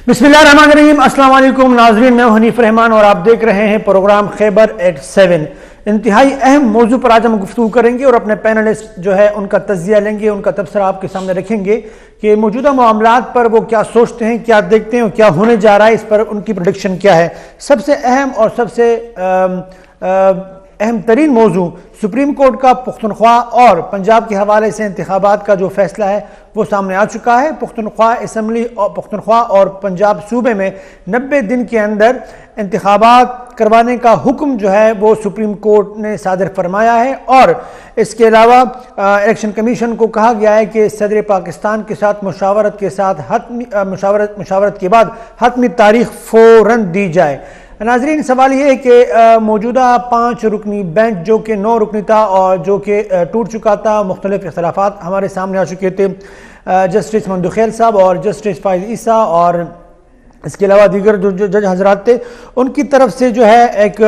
بسم اللہ الرحمن الرحیم۔ السلام علیکم ناظرین، میں ہوں حنیف رحمان اور آپ دیکھ رہے ہیں پروگرام خیبر ایٹ 7۔ انتہائی اہم موضوع پر آج ہم گفتگو کریں گے اور اپنے پینلسٹ جو ہے ان کا تجزیہ لیں گے، ان کا تبصرہ آپ کے سامنے رکھیں گے کہ موجودہ معاملات پر وہ کیا سوچتے ہیں، کیا دیکھتے ہیں اور کیا ہونے جا رہا ہے، اس پر ان کی پریڈکشن کیا ہے۔ سب سے اہم اور سب سے اہم ترین موضوع سپریم کورٹ کا پختونخوا اور پنجاب کے حوالے سے انتخابات کا جو فیصلہ ہے وہ سامنے آ چکا ہے۔ پختونخوا اور پنجاب صوبے میں 90 دن کے اندر انتخابات کروانے کا حکم جو ہے وہ سپریم کورٹ نے صادر فرمایا ہے، اور اس کے علاوہ الیکشن کمیشن کو کہا گیا ہے کہ صدر پاکستان کے ساتھ مشاورت کے بعد حتمی تاریخ فوراً دی جائے۔ ناظرین، سوال یہ ہے کہ موجودہ 5 رکنی بینچ جو کہ 9 رکنی تھا اور جو کہ ٹوٹ چکا تھا، مختلف اختلافات ہمارے سامنے آ چکے تھے، جسٹس مندوخیل صاحب اور جسٹس فائز عیسیٰ اور اس کے علاوہ دیگر جو جج حضرات تھے، ان کی طرف سے جو ہے ایک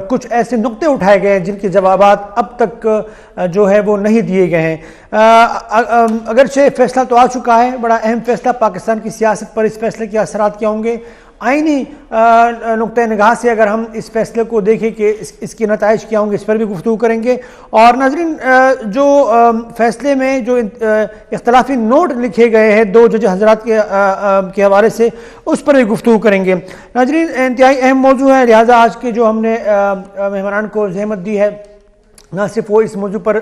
کچھ ایسے نقطے اٹھائے گئے ہیں جن کے جوابات اب تک جو ہے وہ نہیں دیے گئے ہیں۔ اگرچہ فیصلہ تو آ چکا ہے، بڑا اہم فیصلہ، پاکستان کی سیاست پر اس فیصلے کے اثرات کیا ہوں گے، آئینی نقطہ نگاہ سے اگر ہم اس فیصلے کو دیکھیں کہ اس کے نتائج کیا ہوں گے، اس پر بھی گفتگو کریں گے۔ اور ناظرین، جو فیصلے میں جو اختلافی نوٹ لکھے گئے ہیں 2 جج حضرات کے حوالے سے، اس پر بھی گفتگو کریں گے۔ ناظرین، انتہائی اہم موضوع ہے، لہٰذا آج کے جو ہم نے مہمانان کو زحمت دی ہے، نہ صرف وہ اس موضوع پر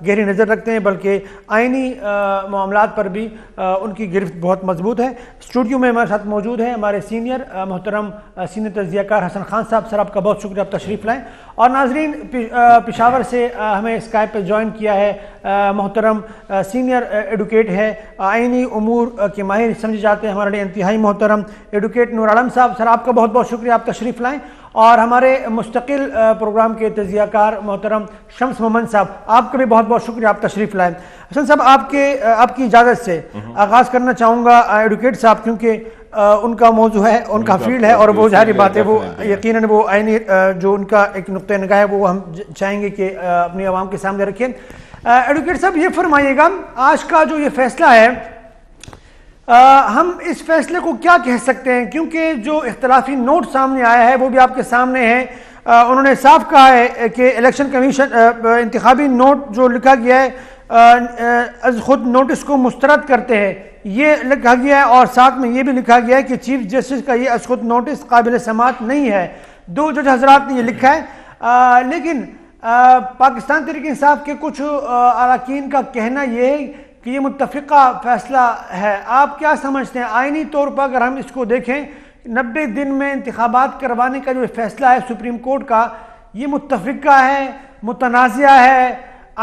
گہری نظر رکھتے ہیں بلکہ آئینی معاملات پر بھی ان کی گرفت بہت مضبوط ہے۔ اسٹوڈیو میں ہمارے ساتھ موجود ہیں ہمارے سینئر محترم سینئر تجزیہ کار حسن خان صاحب۔ سر، آپ کا بہت شکریہ، آپ تشریف لائیں۔ اور ناظرین، پشاور سے ہمیں اسکائپ پہ جوائن کیا ہے محترم سینئر ایڈوکیٹ ہے، آئینی امور کے ماہر سمجھے جاتے ہیں، ہمارے لیے انتہائی محترم ایڈوکیٹ نور عالم صاحب۔ سر، آپ کا بہت بہت شکریہ، آپ تشریف لائیں۔ اور ہمارے مستقل پروگرام کے تجزیہ کار محترم شمس محمد صاحب، آپ کا بھی بہت بہت شکریہ، آپ تشریف لائیں۔ حسن صاحب، آپ کی اجازت سے آغاز کرنا چاہوں گا ایڈوکیٹ صاحب، کیونکہ ان کا موضوع ہے، ان کا فیلڈ ہے، اور وہ ظاہری بات ہے، وہ یقیناً وہ آئینی جو ان کا ایک نقطہ نگاہ ہے وہ ہم چاہیں گے کہ اپنی عوام کے سامنے رکھیں۔ ایڈوکیٹ صاحب، یہ فرمائیے گا، آج کا جو یہ فیصلہ ہے، ہم اس فیصلے کو کیا کہہ سکتے ہیں؟ کیونکہ جو اختلافی نوٹ سامنے آیا ہے وہ بھی آپ کے سامنے ہے۔ انہوں نے صاف کہا ہے کہ الیکشن کمیشن انتخابی نوٹ جو لکھا گیا ہے از خود نوٹس کو مسترد کرتے ہیں، یہ لکھا گیا ہے، اور ساتھ میں یہ بھی لکھا گیا ہے کہ چیف جسٹس کا یہ از خود نوٹس قابل سماعت نہیں ہے۔ 2 جج حضرات نے یہ لکھا ہے، لیکن پاکستان تحریک انصاف کے کچھ اراکین کا کہنا یہ ہے کہ یہ متفقہ فیصلہ ہے۔ آپ کیا سمجھتے ہیں آئینی طور پر اگر ہم اس کو دیکھیں، 90 دن میں انتخابات کروانے کا جو فیصلہ ہے سپریم کورٹ کا، یہ متفقہ ہے، متنازعہ ہے؟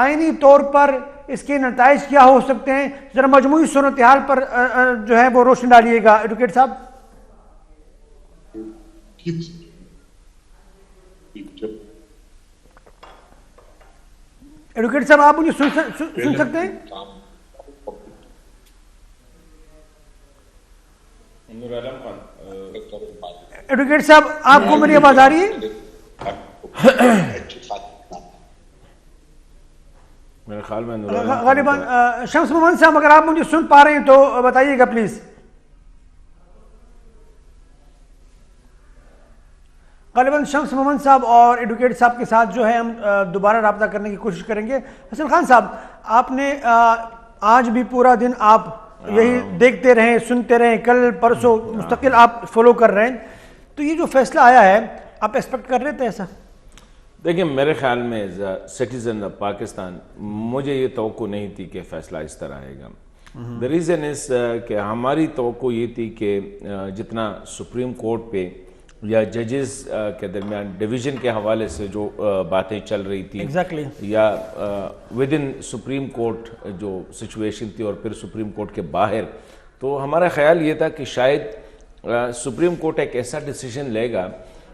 آئینی طور پر اس کے نتائج کیا ہو سکتے ہیں؟ ذرا مجموعی صورتحال پر جو ہے وہ روشنی ڈالیے گا ایڈوکیٹ صاحب۔ ایڈوکیٹ صاحب، آپ مجھے سن سکتے ہیں؟ ایڈوکیٹ صاحب، آپ کو میری آواز آ رہی ہے؟ میرے خیال میں غالباً شمس محمد صاحب، اگر آپ مجھے سن پا رہے ہیں تو بتائیے گا پلیز۔ غالباً شمس محمد صاحب اور ایڈوکیٹ صاحب کے ساتھ جو ہے ہم دوبارہ رابطہ کرنے کی کوشش کریں گے۔ حسن خان صاحب، آپ نے آج بھی پورا دن آپ یہی دیکھتے رہیں، سنتے رہیں، کل پرسوں مستقل آپ فالو کر رہے ہیں، تو یہ جو فیصلہ آیا ہے آپ ایکسپیکٹ کر رہے تھے ایسا؟ دیکھیں، میرے خیال میں as a citizen of Pakistan مجھے یہ توقع نہیں تھی کہ فیصلہ اس طرح آئے گا۔ دا ریزن از کہ ہماری توقع یہ تھی کہ جتنا سپریم کورٹ پہ یا ججز کے درمیان ڈویژن کے حوالے سے جو باتیں چل رہی تھی، یا ود ان سپریم کورٹ جو سچویشن تھی اور پھر سپریم کورٹ کے باہر، تو ہمارا خیال یہ تھا کہ شاید سپریم کورٹ ایک ایسا ڈیسیژن لے گا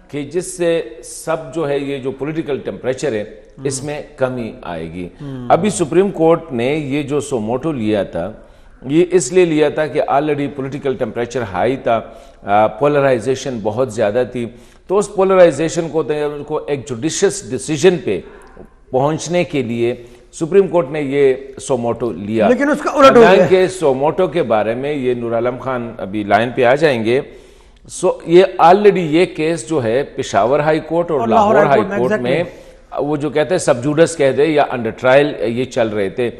کہ جس سے سب جو ہے یہ جو پولیٹیکل ٹیمپریچر ہے اس میں کمی آئے گی۔ ابھی سپریم کورٹ نے یہ جو سو موٹو لیا تھا، یہ اس لیے لیا تھا کہ آلریڈی پولیٹیکل ٹیمپریچر ہائی تھا، پولرائزیشن بہت زیادہ تھی، تو اس پولرائزیشن کو ایک جوڈیشس ڈیسیژن پہ پہنچنے کے لیے سپریم کورٹ نے یہ سوموٹو لیا، لیکن اس کا الٹ ہو گیا حالانکہ سوموٹو کے بارے میں یہ نور عالم خان ابھی لائن پہ آ جائیں گے. یہ آلریڈی یہ کیس جو ہے پشاور ہائی کورٹ اور لاہور ہائی کورٹ میں وہ جو کہتے ہیں سب جوڈس کہہ دے یا انڈر ٹرائل یہ چل رہے تھے.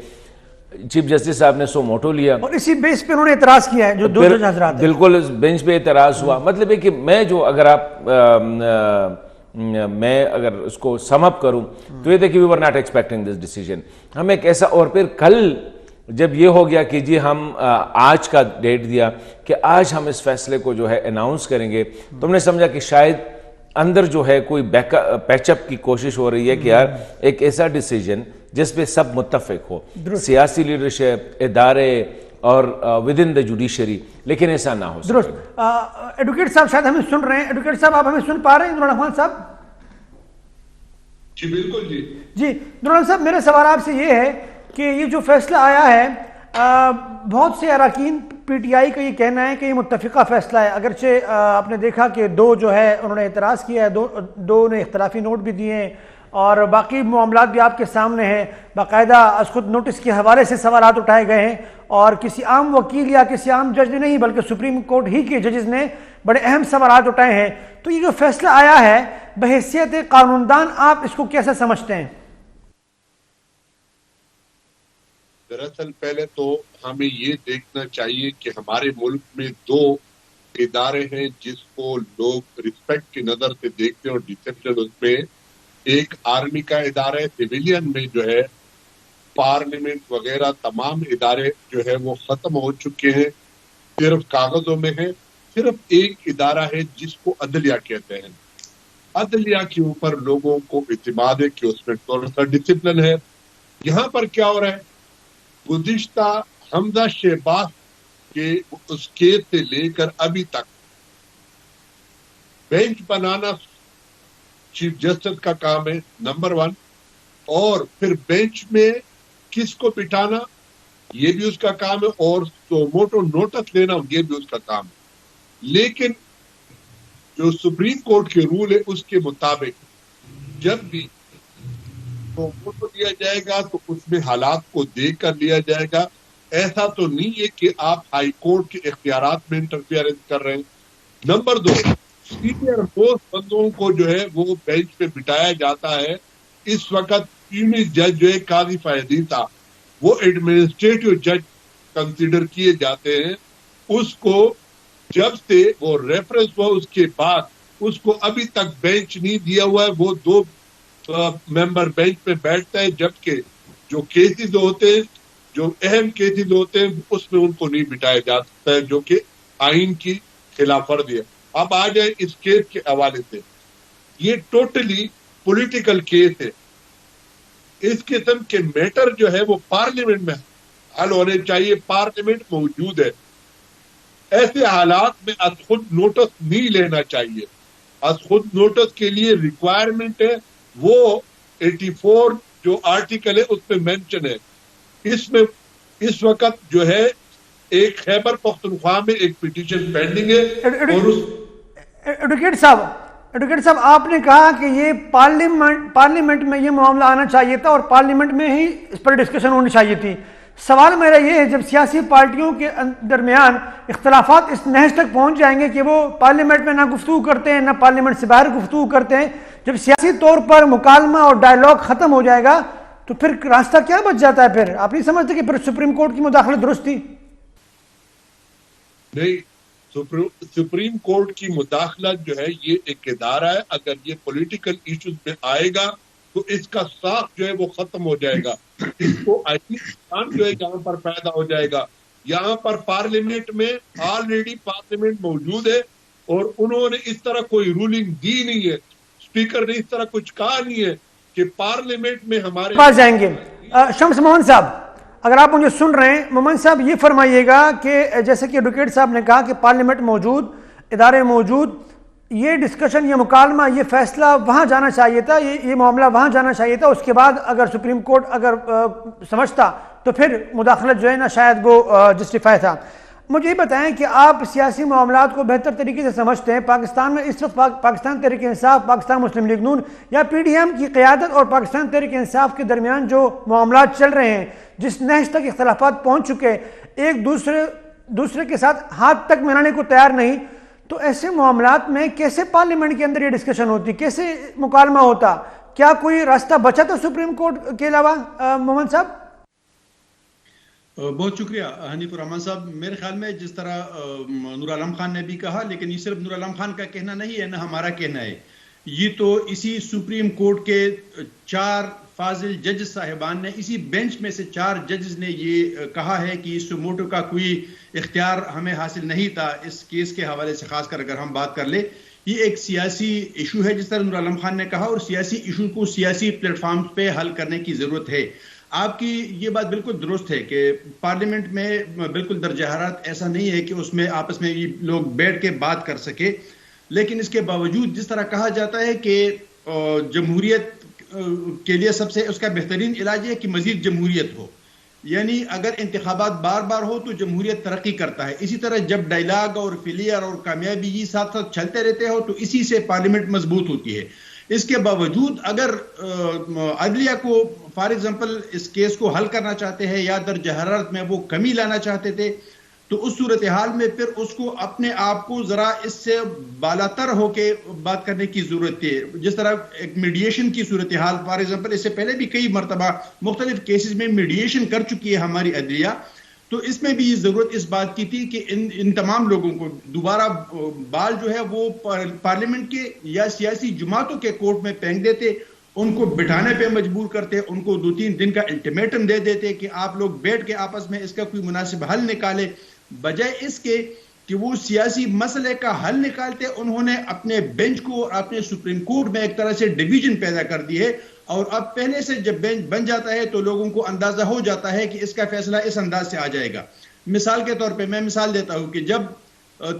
چیف جسٹس صاحب نے سوموٹو لیا اور اسی بیس پہ انہوں نے اعتراض کیا ہے جو دو جج حضرات ہیں. بالکل بینچ پہ اعتراض ہوا. مطلب ہے کہ میں جو اگر آپ میں اگر اس کو سم اپ کروں تو یہ تھے کہ we were not expecting this decision. ہم ایک ایسا، اور پھر کل جب یہ ہو گیا کہ جی ہم آج کا ڈیٹ دیا کہ آج ہم اس فیصلے کو جو ہے اناؤنس کریں گے، تو ہم نے سمجھا کہ شاید اندر جو ہے کوئی پیچ اپ کی کوشش ہو رہی ہے کہ یار ایک ایسا ڈیسیجن جس پہ سب متفق ہو، سیاسی لیڈرشپ، ادارے اور ود ان دا جوڈیشری، لیکن ایسا نہ ہو. درست. ایڈوکیٹ صاحب شاید ہمیں سن رہے ہیں. ایڈوکیٹ صاحب آپ ہمیں سن پا رہے ہیں؟ نور عالم صاحب جی بالکل. جی نور عالم صاحب، میرا سوال آپ سے یہ ہے کہ یہ جو فیصلہ آیا ہے، بہت سے اراکین پی ٹی آئی کا یہ کہنا ہے کہ یہ متفقہ فیصلہ ہے، اگرچہ آپ نے دیکھا کہ دو جو ہے انہوں نے اعتراض کیا ہے، دو نے اختلافی نوٹ بھی دیے ہیں اور باقی معاملات بھی آپ کے سامنے ہیں. باقاعدہ از خود نوٹس کے حوالے سے سوالات اٹھائے گئے ہیں اور کسی عام وکیل یا کسی عام جج نے نہیں بلکہ سپریم کورٹ ہی کے ججز نے بڑے اہم سوالات اٹھائے ہیں. تو یہ جو فیصلہ آیا ہے بحیثیت قانوندان آپ اس کو کیسے سمجھتے ہیں؟ دراصل پہلے تو ہمیں یہ دیکھنا چاہیے کہ ہمارے ملک میں دو ادارے ہیں جس کو لوگ رسپیکٹ کی نظر سے دیکھتے ہیں اور ڈسپلن اس میں. ایک آرمی کا ادارہ ہے، سویلین میں جو ہے پارلیمنٹ وغیرہ تمام ادارے جو ہے وہ ختم ہو چکے ہیں، صرف کاغذوں میں ہیں. صرف ایک ادارہ ہے جس کو عدلیہ کہتے ہیں. عدلیہ کے اوپر لوگوں کو اعتماد ہے کہ اس میں تھوڑا سا ڈسپلن ہے. یہاں پر کیا ہو رہا ہے، گزشتہ حمزہ شہباز کے اس کیس سے لے کر ابھی تک بینچ بنانا چیف جسٹس کا کام ہے نمبر 1، اور پھر بینچ میں کس کو بٹھانا یہ بھی اس کا کام ہے، اور سوموٹو نوٹس لینا یہ بھی اس کا کام ہے. لیکن جو سپریم کورٹ کے رول ہے اس کے مطابق جب بھی سوموٹو لیا جائے گا تو اس میں حالات کو دیکھ کر لیا جائے گا. ایسا تو نہیں ہے کہ آپ ہائی کورٹ کے اختیارات میں انٹرفیئرنس کر رہے ہیں. نمبر 2، سینئر موسٹ بندوں کو جو ہے وہ بینچ پہ بٹھایا جاتا ہے. اس وقت چیف جج جو ہے قاضی فیضی صاحب وہ ایڈمنسٹریٹو جج کنسیڈر کیے جاتے ہیں. اس کو جب سے وہ ریفرنس ہوا اس کے بعد اس کو ابھی تک بینچ نہیں دیا ہوا ہے. وہ 2 ممبر بینچ پہ بیٹھتا ہے، جبکہ جو کیسز ہوتے ہیں، جو اہم کیسز ہوتے ہیں اس میں ان کو نہیں بٹھایا جا سکتا ہے، جو کہ آئین کی خلاف ورزی ہے. اب آ جائے اس کیس کے حوالے سے، یہ ٹوٹلی پولیٹیکل کیس ہے. اس قسم کے میٹر جو ہے وہ پارلیمنٹ میں حل ہونے چاہیے. پارلیمنٹ موجود ہے، ایسے حالات میں از خود نوٹس نہیں لینا چاہیے. از خود نوٹس کے لیے ریکوائرمنٹ ہے، وہ 84 جو آرٹیکل ہے اس میں مینشن ہے. اس میں اس وقت جو ہے ایک خیبر پختونخوا میں ایک پٹیشن پینڈنگ ہے. اور ایڈوکیٹ صاحب آپ نے کہا کہ یہ پارلیمنٹ میں یہ معاملہ آنا چاہیے تھا اور پارلیمنٹ میں ہی اس پر ڈسکشن ہونی چاہیے تھی. سوال میرا یہ ہے، جب سیاسی پارٹیوں کے درمیان اختلافات اس نہج تک پہنچ جائیں گے کہ وہ پارلیمنٹ میں نہ گفتگو کرتے ہیں نہ پارلیمنٹ سے باہر گفتگو کرتے ہیں، جب سیاسی طور پر مکالمہ اور ڈائلاگ ختم ہو جائے گا تو پھر راستہ کیا بچ جاتا ہے؟ پھر آپ نہیں سمجھتے کہ پھر سپریم کورٹ کی مداخلت درست تھی؟ نہیں، سپریم کورٹ کی مداخلت جو ہے یہ ایک ادارہ ہے. اگر یہ پولیٹیکل ایشوز میں آئے گا تو اس کا ساخت جو ہے وہ ختم ہو جائے گا. اس کو جو ہے یہاں پر پیدا ہو جائے گا. یہاں پر پارلیمنٹ میں آلریڈی پارلیمنٹ موجود ہے اور انہوں نے اس طرح کوئی رولنگ دی نہیں ہے. اسپیکر نے اس طرح کچھ کہا نہیں ہے کہ پارلیمنٹ میں ہمارے پاس جائیں گے. شمس محمد صاحب اگر آپ مجھے سن رہے ہیں، محمد صاحب یہ فرمائیے گا کہ جیسے کہ ایڈوکیٹ صاحب نے کہا کہ پارلیمنٹ موجود، ادارے موجود، یہ ڈسکشن، یہ مکالمہ، یہ فیصلہ وہاں جانا چاہیے تھا، یہ معاملہ وہاں جانا چاہیے تھا. اس کے بعد اگر سپریم کورٹ اگر سمجھتا تو پھر مداخلت جو ہے نا شاید وہ جسٹیفائی تھا. مجھے یہ بتائیں کہ آپ سیاسی معاملات کو بہتر طریقے سے سمجھتے ہیں. پاکستان میں اس وقت پاکستان تحریک انصاف, پاکستان مسلم لیگ نون یا پی ڈی ایم کی قیادت اور پاکستان تحریک انصاف کے درمیان جو معاملات چل رہے ہیں, جس نہج تک اختلافات پہنچ چکے, ایک دوسرے کے ساتھ ہاتھ تک ملانے کو تیار نہیں, تو ایسے معاملات میں کیسے پارلیمنٹ کے اندر یہ ڈسکشن ہوتی, کیسے مکالمہ ہوتا؟ کیا کوئی راستہ بچا تھا سپریم کورٹ کے علاوہ مومن صاحب؟ بہت شکریہ حنیف الرحمان صاحب. میرے خیال میں جس طرح نور عالم خان نے بھی کہا, لیکن یہ صرف نور عالم خان کا کہنا نہیں ہے, نہ ہمارا کہنا ہے, یہ تو اسی سپریم کورٹ کے 4 فاضل ججز صاحبان نے, اسی بینچ میں سے 4 ججز نے یہ کہا ہے کہ سوموٹو کا کوئی اختیار ہمیں حاصل نہیں تھا اس کیس کے حوالے سے. خاص کر اگر ہم بات کر لیں, یہ ایک سیاسی ایشو ہے جس طرح نور عالم خان نے کہا, اور سیاسی ایشو کو سیاسی پلیٹ فارمز پہ حل کرنے کی ضرورت ہے. آپ کی یہ بات بالکل درست ہے کہ پارلیمنٹ میں بالکل درجہ حرارت ایسا نہیں ہے کہ اس میں آپس میں یہ لوگ بیٹھ کے بات کر سکے, لیکن اس کے باوجود جس طرح کہا جاتا ہے کہ جمہوریت کے لیے سب سے اس کا بہترین علاج ہے کہ مزید جمہوریت ہو, یعنی اگر انتخابات بار بار ہو تو جمہوریت ترقی کرتا ہے. اسی طرح جب ڈائلاگ اور فیلئر اور کامیابی یہ ساتھ ساتھ چلتے رہتے ہو تو اسی سے پارلیمنٹ مضبوط ہوتی ہے. اس کے باوجود اگر عدلیہ کو فار ایگزامپل اس کیس کو حل کرنا چاہتے ہیں یا درجہ حرارت میں وہ کمی لانا چاہتے تھے, تو اس صورتحال میں پھر اس کو اپنے آپ کو ذرا اس سے بالاتر ہو کے بات کرنے کی ضرورت ہے. جس طرح ایک میڈیشن کی صورتحال فار ایگزامپل اس سے پہلے بھی کئی مرتبہ مختلف کیسز میں میڈیشن کر چکی ہے ہماری عدلیہ, تو اس میں بھی یہ ضرورت اس بات کی تھی کہ ان تمام لوگوں کو دوبارہ بال جو ہے وہ پارلیمنٹ کے یا سیاسی جماعتوں کے کورٹ میں پھینک دیتے, ان کو بٹھانے پہ مجبور کرتے, ان کو 2-3 دن کا الٹیمیٹم دے دیتے کہ آپ لوگ بیٹھ کے آپس میں اس کا کوئی مناسب حل نکالے. بجائے اس کے کہ وہ سیاسی مسئلے کا حل نکالتے, انہوں نے اپنے بینچ کو اور اپنے سپریم کورٹ میں ایک طرح سے ڈویژن پیدا کر دی ہے, اور اب پہلے سے جب بینچ بن جاتا ہے تو لوگوں کو اندازہ ہو جاتا ہے کہ اس کا فیصلہ اس انداز سے آ جائے گا. مثال کے طور پہ میں مثال دیتا ہوں کہ جب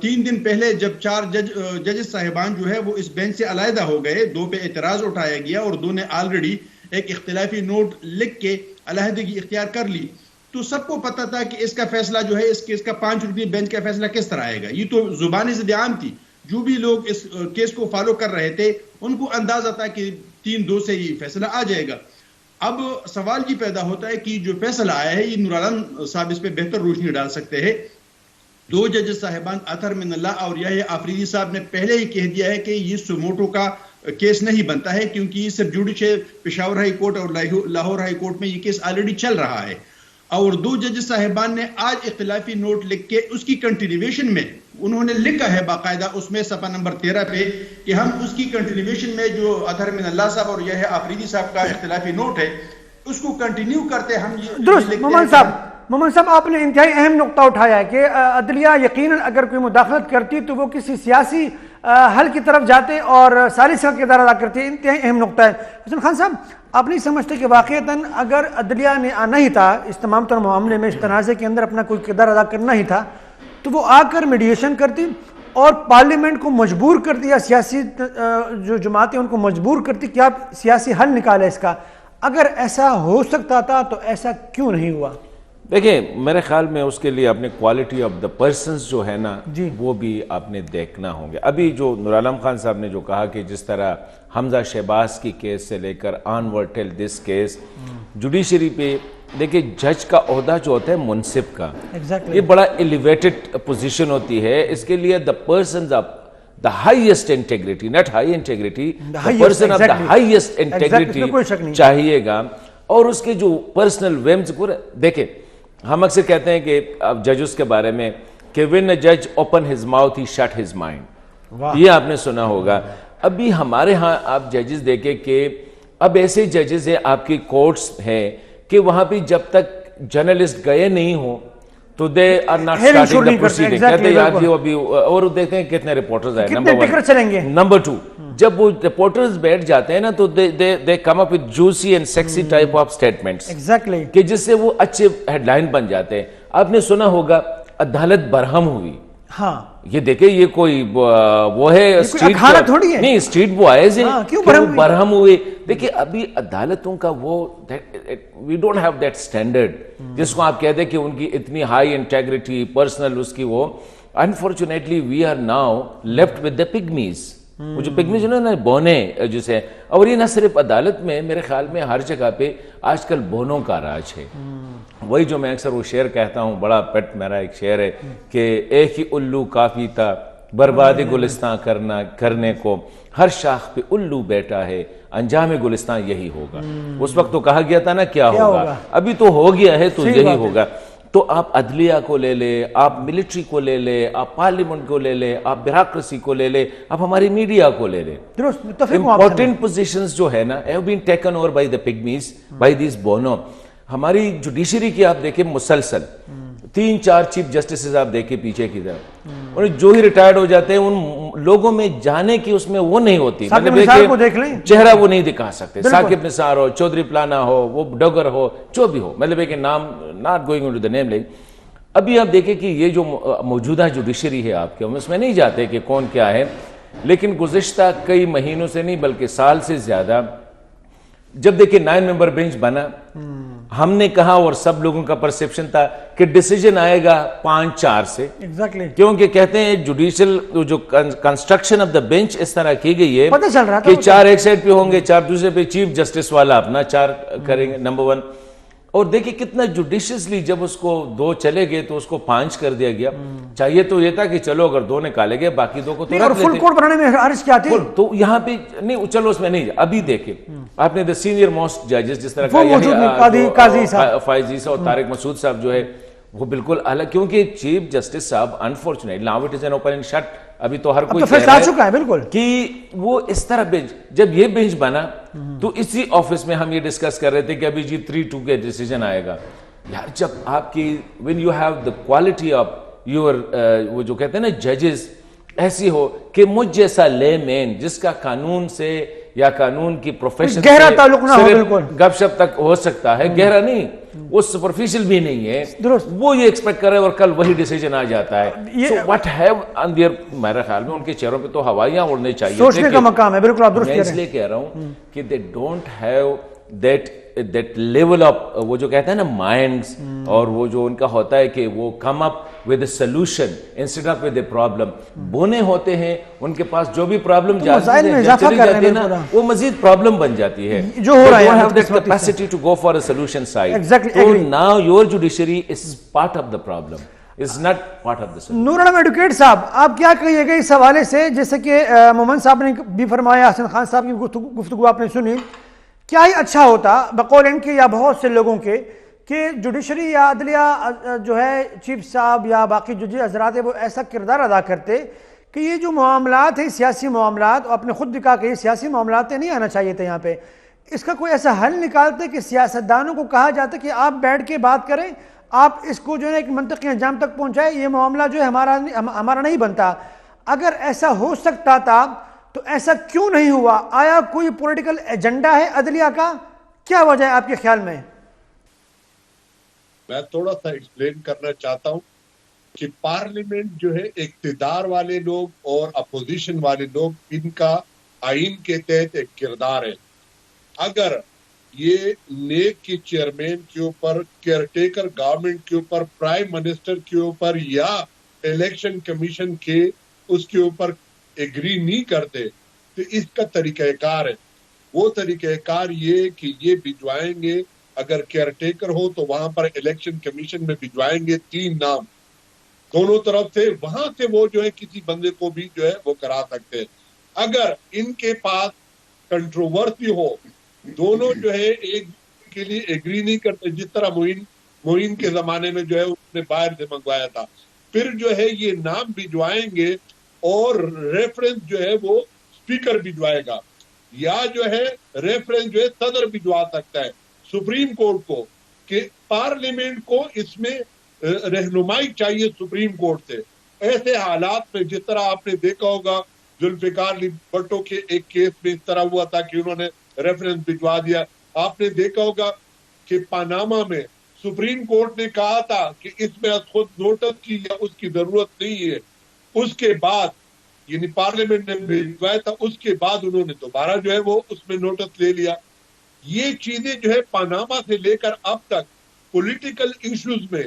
3 دن پہلے جب 4 ججز صاحبان جو ہے وہ اس بینچ سے علیحدہ ہو گئے, 2 پہ اعتراض اٹھایا گیا اور 2 نے آلریڈی ایک اختلافی نوٹ لکھ کے علیحدگی اختیار کر لی, تو سب کو پتا تھا کہ اس کا فیصلہ جو ہے اس کیس کا 5 رکنی بینچ کا فیصلہ کس طرح آئے گا. یہ تو زبانی ضد عام تھی, جو بھی لوگ اس کیس کو فالو کر رہے تھے ان کو اندازہ تھا کہ 3-2 سے یہ فیصلہ آ جائے گا. اب سوال یہ پیدا ہوتا ہے کہ جو فیصلہ آیا ہے یہ نور عالم صاحب اس پہ بہتر روشنی ڈال سکتے ہیں. 2 ججز صاحبان اطہر من اللہ اور یحییٰ آفریدی صاحب نے پہلے ہی کہہ دیا ہے کہ یہ سوموٹو کا کیس نہیں بنتا ہے, کیونکہ یہ سب جوڈیشل پشاور ہائی کورٹ اور لاہور ہائی کورٹ میں یہ کیس آلریڈی چل رہا ہے. اور 2 ججز صاحبان نے آج اختلافی نوٹ لکھ کے اس کی کنٹینیویشن میں انہوں نے لکھا ہے باقاعدہ اس میں صفحہ نمبر 13 پہ کہ ہم اس کی کنٹینیویشن میں جو اطہر من اللہ صاحب اور یحییٰ آفریدی صاحب کا اختلافی نوٹ ہے اس کو کنٹینیو کرتے ہم درست. مومن صاحب آپ نے انتہائی اہم نقطہ اٹھایا ہے کہ عدلیہ یقیناً اگر کوئی مداخلت کرتی تو وہ کسی سیاسی حل کی طرف جاتے اور ثالث کا کردار ادا کرتی ہے. انتہائی اہم نقطہ ہے. حسن خان صاحب, آپ نہیں سمجھتے کہ واقعتاً اگر عدلیہ نے آنا ہی تھا اس تمام تر معاملے میں, اس تنازع کے اندر اپنا کوئی کردار ادا کرنا ہی تھا, تو وہ آ کر میڈیشن کرتی اور پارلیمنٹ کو مجبور کرتی, یا سیاسی جو جماعتیں ان کو مجبور کرتی کہ آپ سیاسی حل نکالیں اس کا. اگر ایسا ہو سکتا تھا تو ایسا کیوں نہیں ہوا؟ دیکھیں میرے خیال میں اس کے لیے اپنے کوالٹی آف دا پرسنز جو ہے نا وہ بھی آپ نے دیکھنا ہوں گے. ابھی جو نور عالم خان صاحب نے جو کہا کہ جس طرح حمزہ شہباز کی کیس سے لے کر onward till this case judiciary پہ, دیکھیں جج کا عہدہ جو ہوتا ہے منصف کا, یہ بڑا ایلیویٹڈ پوزیشن ہوتی ہے. اس کے لیے the persons of the highest integrity, not high integrity, the person of the highest integrity چاہیے گا. اور اس کے جو پرسنل ویمز کو دیکھیں, ہم اکثر کہتے ہیں کہ ججز کے بارے میں کہ when a judge open his mouth he shut his mind, یہ آپ نے سنا ہوگا. ابھی ہمارے ہاں آپ ججز دیکھیں کہ اب ایسے ججز ہیں, آپ کی کورٹس ہیں کہ وہاں پہ جب تک جرنلسٹ گئے نہیں ہوں تو they are not starting the proceeding, کہتے ہیں آگے ابھی, اور دیکھتے ہیں کتنے رپورٹرز آئے. نمبر 2, جب وہ رپورٹرز بیٹھ جاتے ہیں نا تو they come up with juicy and sexy type of statements کہ جس سے وہ اچھے ہیڈ لائن بن جاتے ہیں. آپ نے سنا ہوگا عدالت برہم ہوئی, ہاں یہ دیکھیں یہ کوئی وہ ہے اسٹریٹ تھوڑی ہے نہیں اسٹریٹ بوائز ہیں کیوں برہم ہوئے. دیکھیں ابھی عدالتوں کا وہ we don't have that standard جس کو آپ کہتے ہیں کہ ان کی اتنی ہائی انٹیگریٹی پرسنل اس کی وہ. Unfortunately we are now left with the pygmies. وہ جو پگمیز جو نا بونے جسے, اور یہ نہ صرف عدالت میں, میرے خیال میں ہر جگہ پہ آج کل بونوں کا راج ہے. وہی جو میں اکثر وہ شعر کہتا ہوں, بڑا پیٹ میرا ایک شعر ہے کہ ایک ہی الو کافی تھا برباد گلستان کرنے کو, ہر شاخ پہ الو بیٹھا ہے انجام گلستان یہی ہوگا. اس وقت تو کہا گیا تھا نا کیا ہوگا, ابھی تو ہو گیا ہے تو یہی ہوگا. تو آپ عدلیہ کو لے لیں, آپ ملٹری کو لے لیں, آپ پارلیمنٹ کو لے لیں, آپ بیوروکریسی کو لے لیں, آپ ہماری میڈیا کو لے لیں. امپورٹنٹ پوزیشنز جو ہے نا have been taken over by the pygmies, by these بونو. ہماری جوڈیشری کی آپ دیکھیں مسلسل 3-4 چیف جسٹسز آپ دیکھیں پیچھے کی طرف, اور جو ہی ریٹائرڈ ہو جاتے ہیں ان لوگوں میں جانے کی اس میں وہ نہیں ہوتی, چہرہ وہ نہیں دکھا سکتے. ثاقب نثار ہو, چودھری پلانا ہو, وہ ڈگر ہو, جو بھی ہو, مطلب ہے کہ نام ناٹ گوئنگ انٹو دی نیم. لیکن ابھی آپ دیکھیں کہ یہ جو موجودہ جوڈیشری ہے آپ کے, ہم اس میں نہیں جاتے کہ کون کیا ہے, لیکن گزشتہ کئی مہینوں سے نہیں بلکہ سال سے زیادہ جب دیکھیں 9 ممبر بینچ بنا, ہم نے کہا اور سب لوگوں کا پرسیپشن تھا کہ ڈیسیجن آئے گا 5-4 سے, کیونکہ کہتے ہیں جوڈیشل جو کنسٹرکشن آف دا بینچ اس طرح کی گئی ہے کہ 4 ایک سائڈ پہ ہوں گے, 4 دوسرے پہ, چیف جسٹس والا اپنا 4 کریں گے نمبر 1. اور دیکھیں کتنا جوڈیشیسلی جب اس کو 2 چلے گئے تو اس کو 5 کر دیا گیا. چاہیے تو یہ تھا کہ چلو اگر 2 نکالے گئے باقی 2 کو تو رکھ لیتے. فل کورٹ بنانے میں عرض کیا تھی تو یہاں پہ نہیں, چلو اس میں نہیں. ابھی دیکھیں آپ نے دا سینئر موسٹ ججز جس طرح فائزی صاحب اور طارق مسعود صاحب جو ہے وہ بالکل الگ, کیونکہ چیف جسٹس صاحب unfortunate now it is an open and shut, ابھی تو ہر کوئی فیصلہ آ چکا ہے بالکل کہ وہ اس طرح بینچ, جب یہ بینچ بنا تو اسی آفس میں ہم یہ ڈسکس کر رہے تھے کہ ابھی جی 3-2 کے ڈیسیجن آئے گا. یار جب آپ کی when you have the quality of your وہ جو کہتے ہیں نا ججز ایسی ہو کہ مجھ جیسا لے مین جس کا قانون سے یا قانون کی پروفیشن سے گہرا تعلق نہ ہو, بالکل گپ شپ تک ہو سکتا ہے, گہرا نہیں, وہ سپرفیشل بھی نہیں ہے, وہ یہ ایکسپیکٹ کر رہے اور کل وہی ڈیسیجن آ جاتا ہے. So what have on their, میرے خیال میں ان کے چہروں پہ تو ہوائیاں اڑنے چاہیے, سوچنے کا مقام ہے. بالکل آپ درست کہہ رہے ہیں. میں اس لیے کہہ رہا ہوں کہ they don't have that level of وہ جو کہتے ہیں نا مائنڈز, اور وہ جو ان کا ہوتا ہے کہ وہ come up with a solution instead of with a problem. بونے ہوتے ہیں ان کے پاس جو بھی پرابلم چلی جاتی ہے نا وہ مزید پرابلم بن جاتی ہے, جو ہو رہا ہے. They don't have that capacity to go for a solution side. So now your judiciary is part of the problem, is not part of the solution. Noor Alam advocate صاحب, آپ کیا کہیے گا اس حوالے سے, جیسے کہ مومن صاحب نے بھی فرمایا, حسن خان صاحب کی گفتگو آپ نے سنی, کیا ہی اچھا ہوتا بقول ان کے یا بہت سے لوگوں کے کہ جوڈیشری یا عدلیہ جو ہے چیف صاحب یا باقی جج حضرات وہ ایسا کردار ادا کرتے کہ یہ جو معاملات ہیں سیاسی معاملات, اور آپ نے خود بھی کہا کہ یہ سیاسی معاملات نہیں آنا چاہیے تھے یہاں پہ, اس کا کوئی ایسا حل نکالتے کہ سیاستدانوں کو کہا جاتا کہ آپ بیٹھ کے بات کریں, آپ اس کو جو ہے ایک منطقی انجام تک پہنچائے, یہ معاملہ جو ہے ہمارا نہیں بنتا. اگر ایسا ہو سکتا تھا تو ایسا کیوں نہیں ہوا؟ آیا کوئی پولیٹیکل ایجنڈا ہے عدلیہ کا؟ کیا وجہ ہے آپ کے خیال میں؟ میں تھوڑا سا ایکسپلین کرنا چاہتا ہوں کہ پارلیمنٹ جو ہے اقتدار والے لوگ اور اپوزیشن والے لوگ, ان کا آئین کے تحت ایک کردار ہے. اگر یہ نیک کے چیئرمین کے اوپر, کیئر ٹیکر گورنمنٹ کے اوپر, پرائم منسٹر کے اوپر یا الیکشن کمیشن کے اس کے اوپر ایگری نہیں کرتے تو اس کا طریقہ کار ہے. وہ طریقہ کار یہ کہ یہ بھجوائیں گے, اگر کیئر ٹیکر ہو تو وہاں پر الیکشن کمیشن میں بھجوائیں گے 3 نام دونوں طرف سے, وہاں سے وہ جو ہے کسی بندے کو بھی جو ہے وہ کرا سکتے ہیں. اگر ان کے پاس کنٹروورسی ہو, دونوں جو ہے ایک کے لیے ایگری نہیں کرتے, جس طرح معین کے زمانے میں جو ہے اس نے باہر سے منگوایا تھا, پھر جو ہے یہ نام بھجوائیں گے اور ریفرنس جو ہے وہ اسپیکر بھجوائے گا, یا جو ہے ریفرنس جو ہے صدر بھجوا سکتا ہے سپریم کورٹ کو, کہ پارلیمنٹ کو اس میں رہنمائی چاہیے سپریم کورٹ سے. ایسے حالات میں جس طرح آپ نے دیکھا ہوگا ذوالفقار علی بھٹو کے ایک کیس میں اس طرح ہوا تھا کہ انہوں نے ریفرنس بھجوا دیا. آپ نے دیکھا ہوگا کہ پاناما میں سپریم کورٹ نے کہا تھا کہ اس میں خود نوٹس کی یا اس کی ضرورت نہیں ہے, اس کے بعد یعنی پارلیمنٹ نے بھجوایا تھا, اس کے بعد انہوں نے دوبارہ جو ہے وہ اس میں نوٹس لے لیا. یہ چیزیں جو ہے پاناما سے لے کر اب تک پولیٹیکل ایشوز میں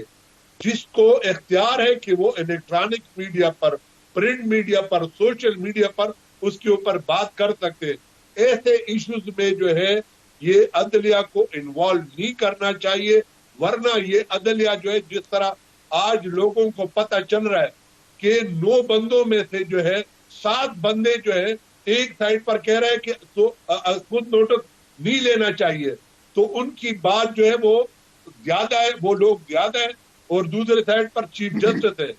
جس کو اختیار ہے کہ وہ الیکٹرانک میڈیا پر, پرنٹ میڈیا پر, سوشل میڈیا پر اس کے اوپر بات کر سکتے, ایسے ایشوز میں جو ہے یہ عدلیہ کو انوالو نہیں کرنا چاہیے. ورنہ یہ عدلیہ جو ہے جس طرح آج لوگوں کو پتہ چل رہا ہے کہ 9 بندوں میں سے جو ہے 7 بندے جو ہے ایک سائڈ پر کہہ رہے ہیں کہ خود نوٹس نہیں لینا چاہیے, تو ان کی بات جو ہے وہ زیادہ ہے, وہ لوگ زیادہ ہیں, اور دوسرے سائڈ پر چیف جسٹس ہے.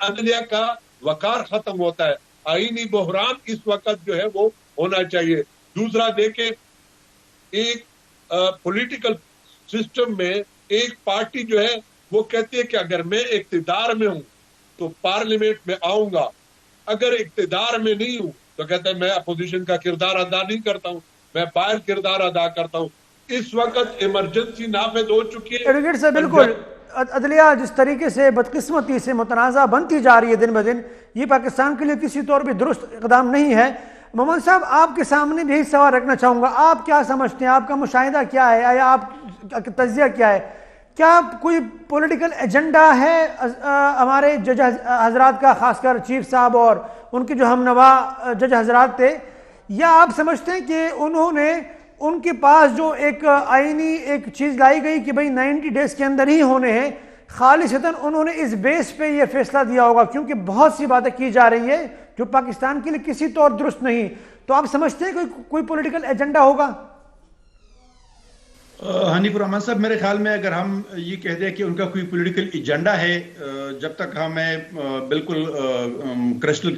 عدلیہ کا وقار ختم ہوتا ہے. آئینی بحران اس وقت جو ہے وہ ہونا چاہیے. دوسرا دیکھیں, ایک پولیٹیکل سسٹم میں ایک پارٹی جو ہے وہ کہتی ہے کہ اگر میں اقتدار میں ہوں تو پارلیمنٹ میں آؤں گا, اگر اقتدار میں نہیں ہوں تو کہتے ہیں میں اپوزیشن کا کردار ادا نہیں کرتا ہوں, میں باہر کردار ادا کرتا ہوں. اس وقت ایمرجنسی نافذ ہو چکی ہے. ایڈوکیٹ صاحب بالکل, عدلیہ جس طریقے سے بدقسمتی سے متنازع بنتی جا رہی ہے دن بدن, یہ پاکستان کے لیے کسی طور پہ درست اقدام نہیں ہے. محمد صاحب آپ کے سامنے بھی یہی سوال رکھنا چاہوں گا, آپ کیا سمجھتے ہیں, آپ کا مشاہدہ کیا ہے, یا آپ کا تجزیہ کیا ہے, کیا کوئی پولیٹیکل ایجنڈا ہے ہمارے جج حضرات کا, خاص کر چیف صاحب اور ان کے جو ہم نوا جج حضرات تھے, یا آپ سمجھتے ہیں کہ انہوں نے ان کے پاس جو ایک آئینی ایک چیز لائی گئی کہ بھئی 90 ڈیز کے اندر ہی ہونے ہیں, خالصتاً انہوں نے اس بیس پہ یہ فیصلہ دیا ہوگا, کیونکہ بہت سی باتیں کی جا رہی ہے جو پاکستان کے لیے کسی طور درست نہیں, تو آپ سمجھتے ہیں کوئی پولیٹیکل ایجنڈا ہوگا؟ حنیف الرحمان صاحب, میرے خیال میں اگر ہم یہ کہہ دیں کہ ان کا کوئی پولیٹیکل ایجنڈا ہے, جب تک ہمیں بالکل کرسٹل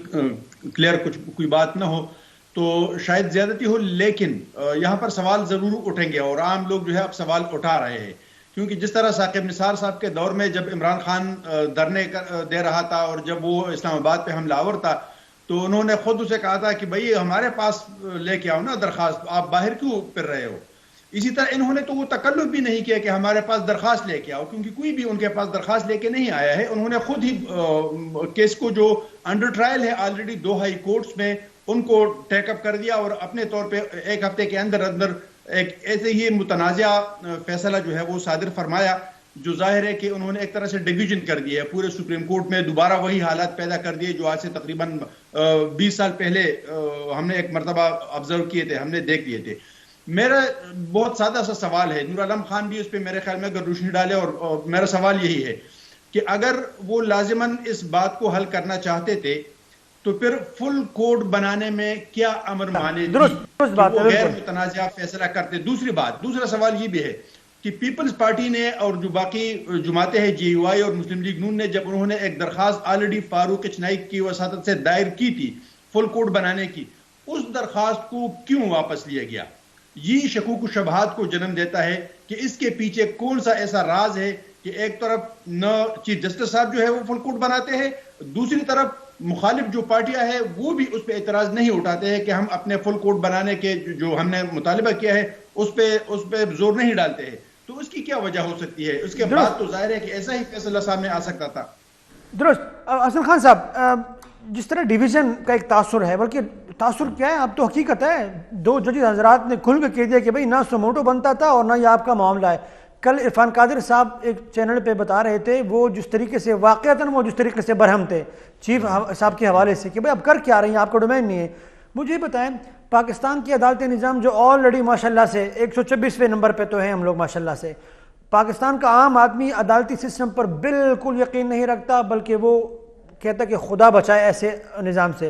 کلیئر کوئی بات نہ ہو تو شاید زیادتی ہو, لیکن یہاں پر سوال ضرور اٹھیں گے, اور عام لوگ جو ہے اب سوال اٹھا رہے ہیں. کیونکہ جس طرح ثاقب نثار صاحب کے دور میں جب عمران خان دھرنے دے رہا تھا اور جب وہ اسلام آباد پہ حملہ آور تھا, تو انہوں نے خود اسے کہا تھا کہ بھئی ہمارے پاس لے کے آؤ نا درخواست, آپ باہر کیوں پھر رہے ہو. اسی طرح انہوں نے تو وہ تکلف بھی نہیں کیا کہ ہمارے پاس درخواست لے کے آؤ, کیونکہ کوئی بھی ان کے پاس درخواست لے کے نہیں آیا ہے. انہوں نے خود ہی کیس کو جو انڈر ٹرائل ہے آلریڈی 2 ہائی کورٹس میں, ان کو ٹیک اپ کر دیا, اور اپنے طور پہ 1 ہفتے کے اندر ایک ایسے ہی متنازع فیصلہ جو ہے وہ صادر فرمایا, جو ظاہر ہے کہ انہوں نے ایک طرح سے ڈویژن کر دیا ہے پورے سپریم کورٹ میں, دوبارہ وہی حالات پیدا کر دیے جو آج سے تقریباً 20 سال پہلے ہم نے ایک مرتبہ آبزرو کیے تھے, ہم نے دیکھ لیے تھے. میرا بہت سادہ سا سوال ہے, نور عالم خان بھی اس پہ میرے خیال میں اگر روشنی ڈالے, اور میرا سوال یہی ہے کہ اگر وہ لازماً اس بات کو حل کرنا چاہتے تھے تو پھر فل کوڈ بنانے میں کیا امر مانے تھی کہ وہ غیر متنازع فیصلہ کرتے. دوسرا سوال یہ بھی ہے کہ پیپلز پارٹی نے اور جو باقی جماعتیں ہیں جے یو آئی اور مسلم لیگ نون نے, جب انہوں نے ایک درخواست آلریڈی فاروق چنائی کی وساطت سے دائر کی تھی فل کوڈ بنانے کی, اس درخواست کو کیوں واپس لیا گیا؟ یہ شکوک و شبہات کو جنم دیتا ہے کہ اس کے پیچھے کون سا ایسا راز ہے کہ ایک طرف نہ چیف جسٹس صاحب جو ہے وہ فل کوڈ بناتے ہیں, دوسری طرف مخالف جو پارٹیاں ہیں وہ بھی اس پہ اعتراض نہیں اٹھاتے ہیں کہ ہم اپنے فل کوڈ بنانے کے جو ہم نے مطالبہ کیا ہے اس پہ زور نہیں ڈالتے ہیں. تو اس کی کیا وجہ ہو سکتی ہے؟ اس کے بعد تو ظاہر ہے کہ ایسا ہی فیصلہ سامنے آ سکتا تھا. درست. حسن خان صاحب, جس طرح ڈویژن کا ایک تاثر ہے, بلکہ تاثر کیا ہے, اب تو حقیقت ہے 2 جج حضرات نے کھل کے کہہ دیا کہ بھئی نہ سوموٹو بنتا تھا اور نہ یہ آپ کا معاملہ ہے. کل عرفان قادر صاحب ایک چینل پہ بتا رہے تھے, وہ جس طریقے سے واقعتاً وہ جس طریقے سے برہم تھے چیف صاحب کے حوالے سے کہ بھئی اب کر کیا رہے ہیں, آپ کا ڈومین نہیں ہے. مجھے بتائیں, پاکستان کی عدالتی نظام جو آلریڈی ماشاءاللہ سے 126ویں نمبر پہ تو ہیں ہم لوگ ماشاءاللہ سے, پاکستان کا عام آدمی عدالتی سسٹم پر بالکل یقین نہیں رکھتا, بلکہ وہ کہتا کہ خدا بچائے ایسے نظام سے.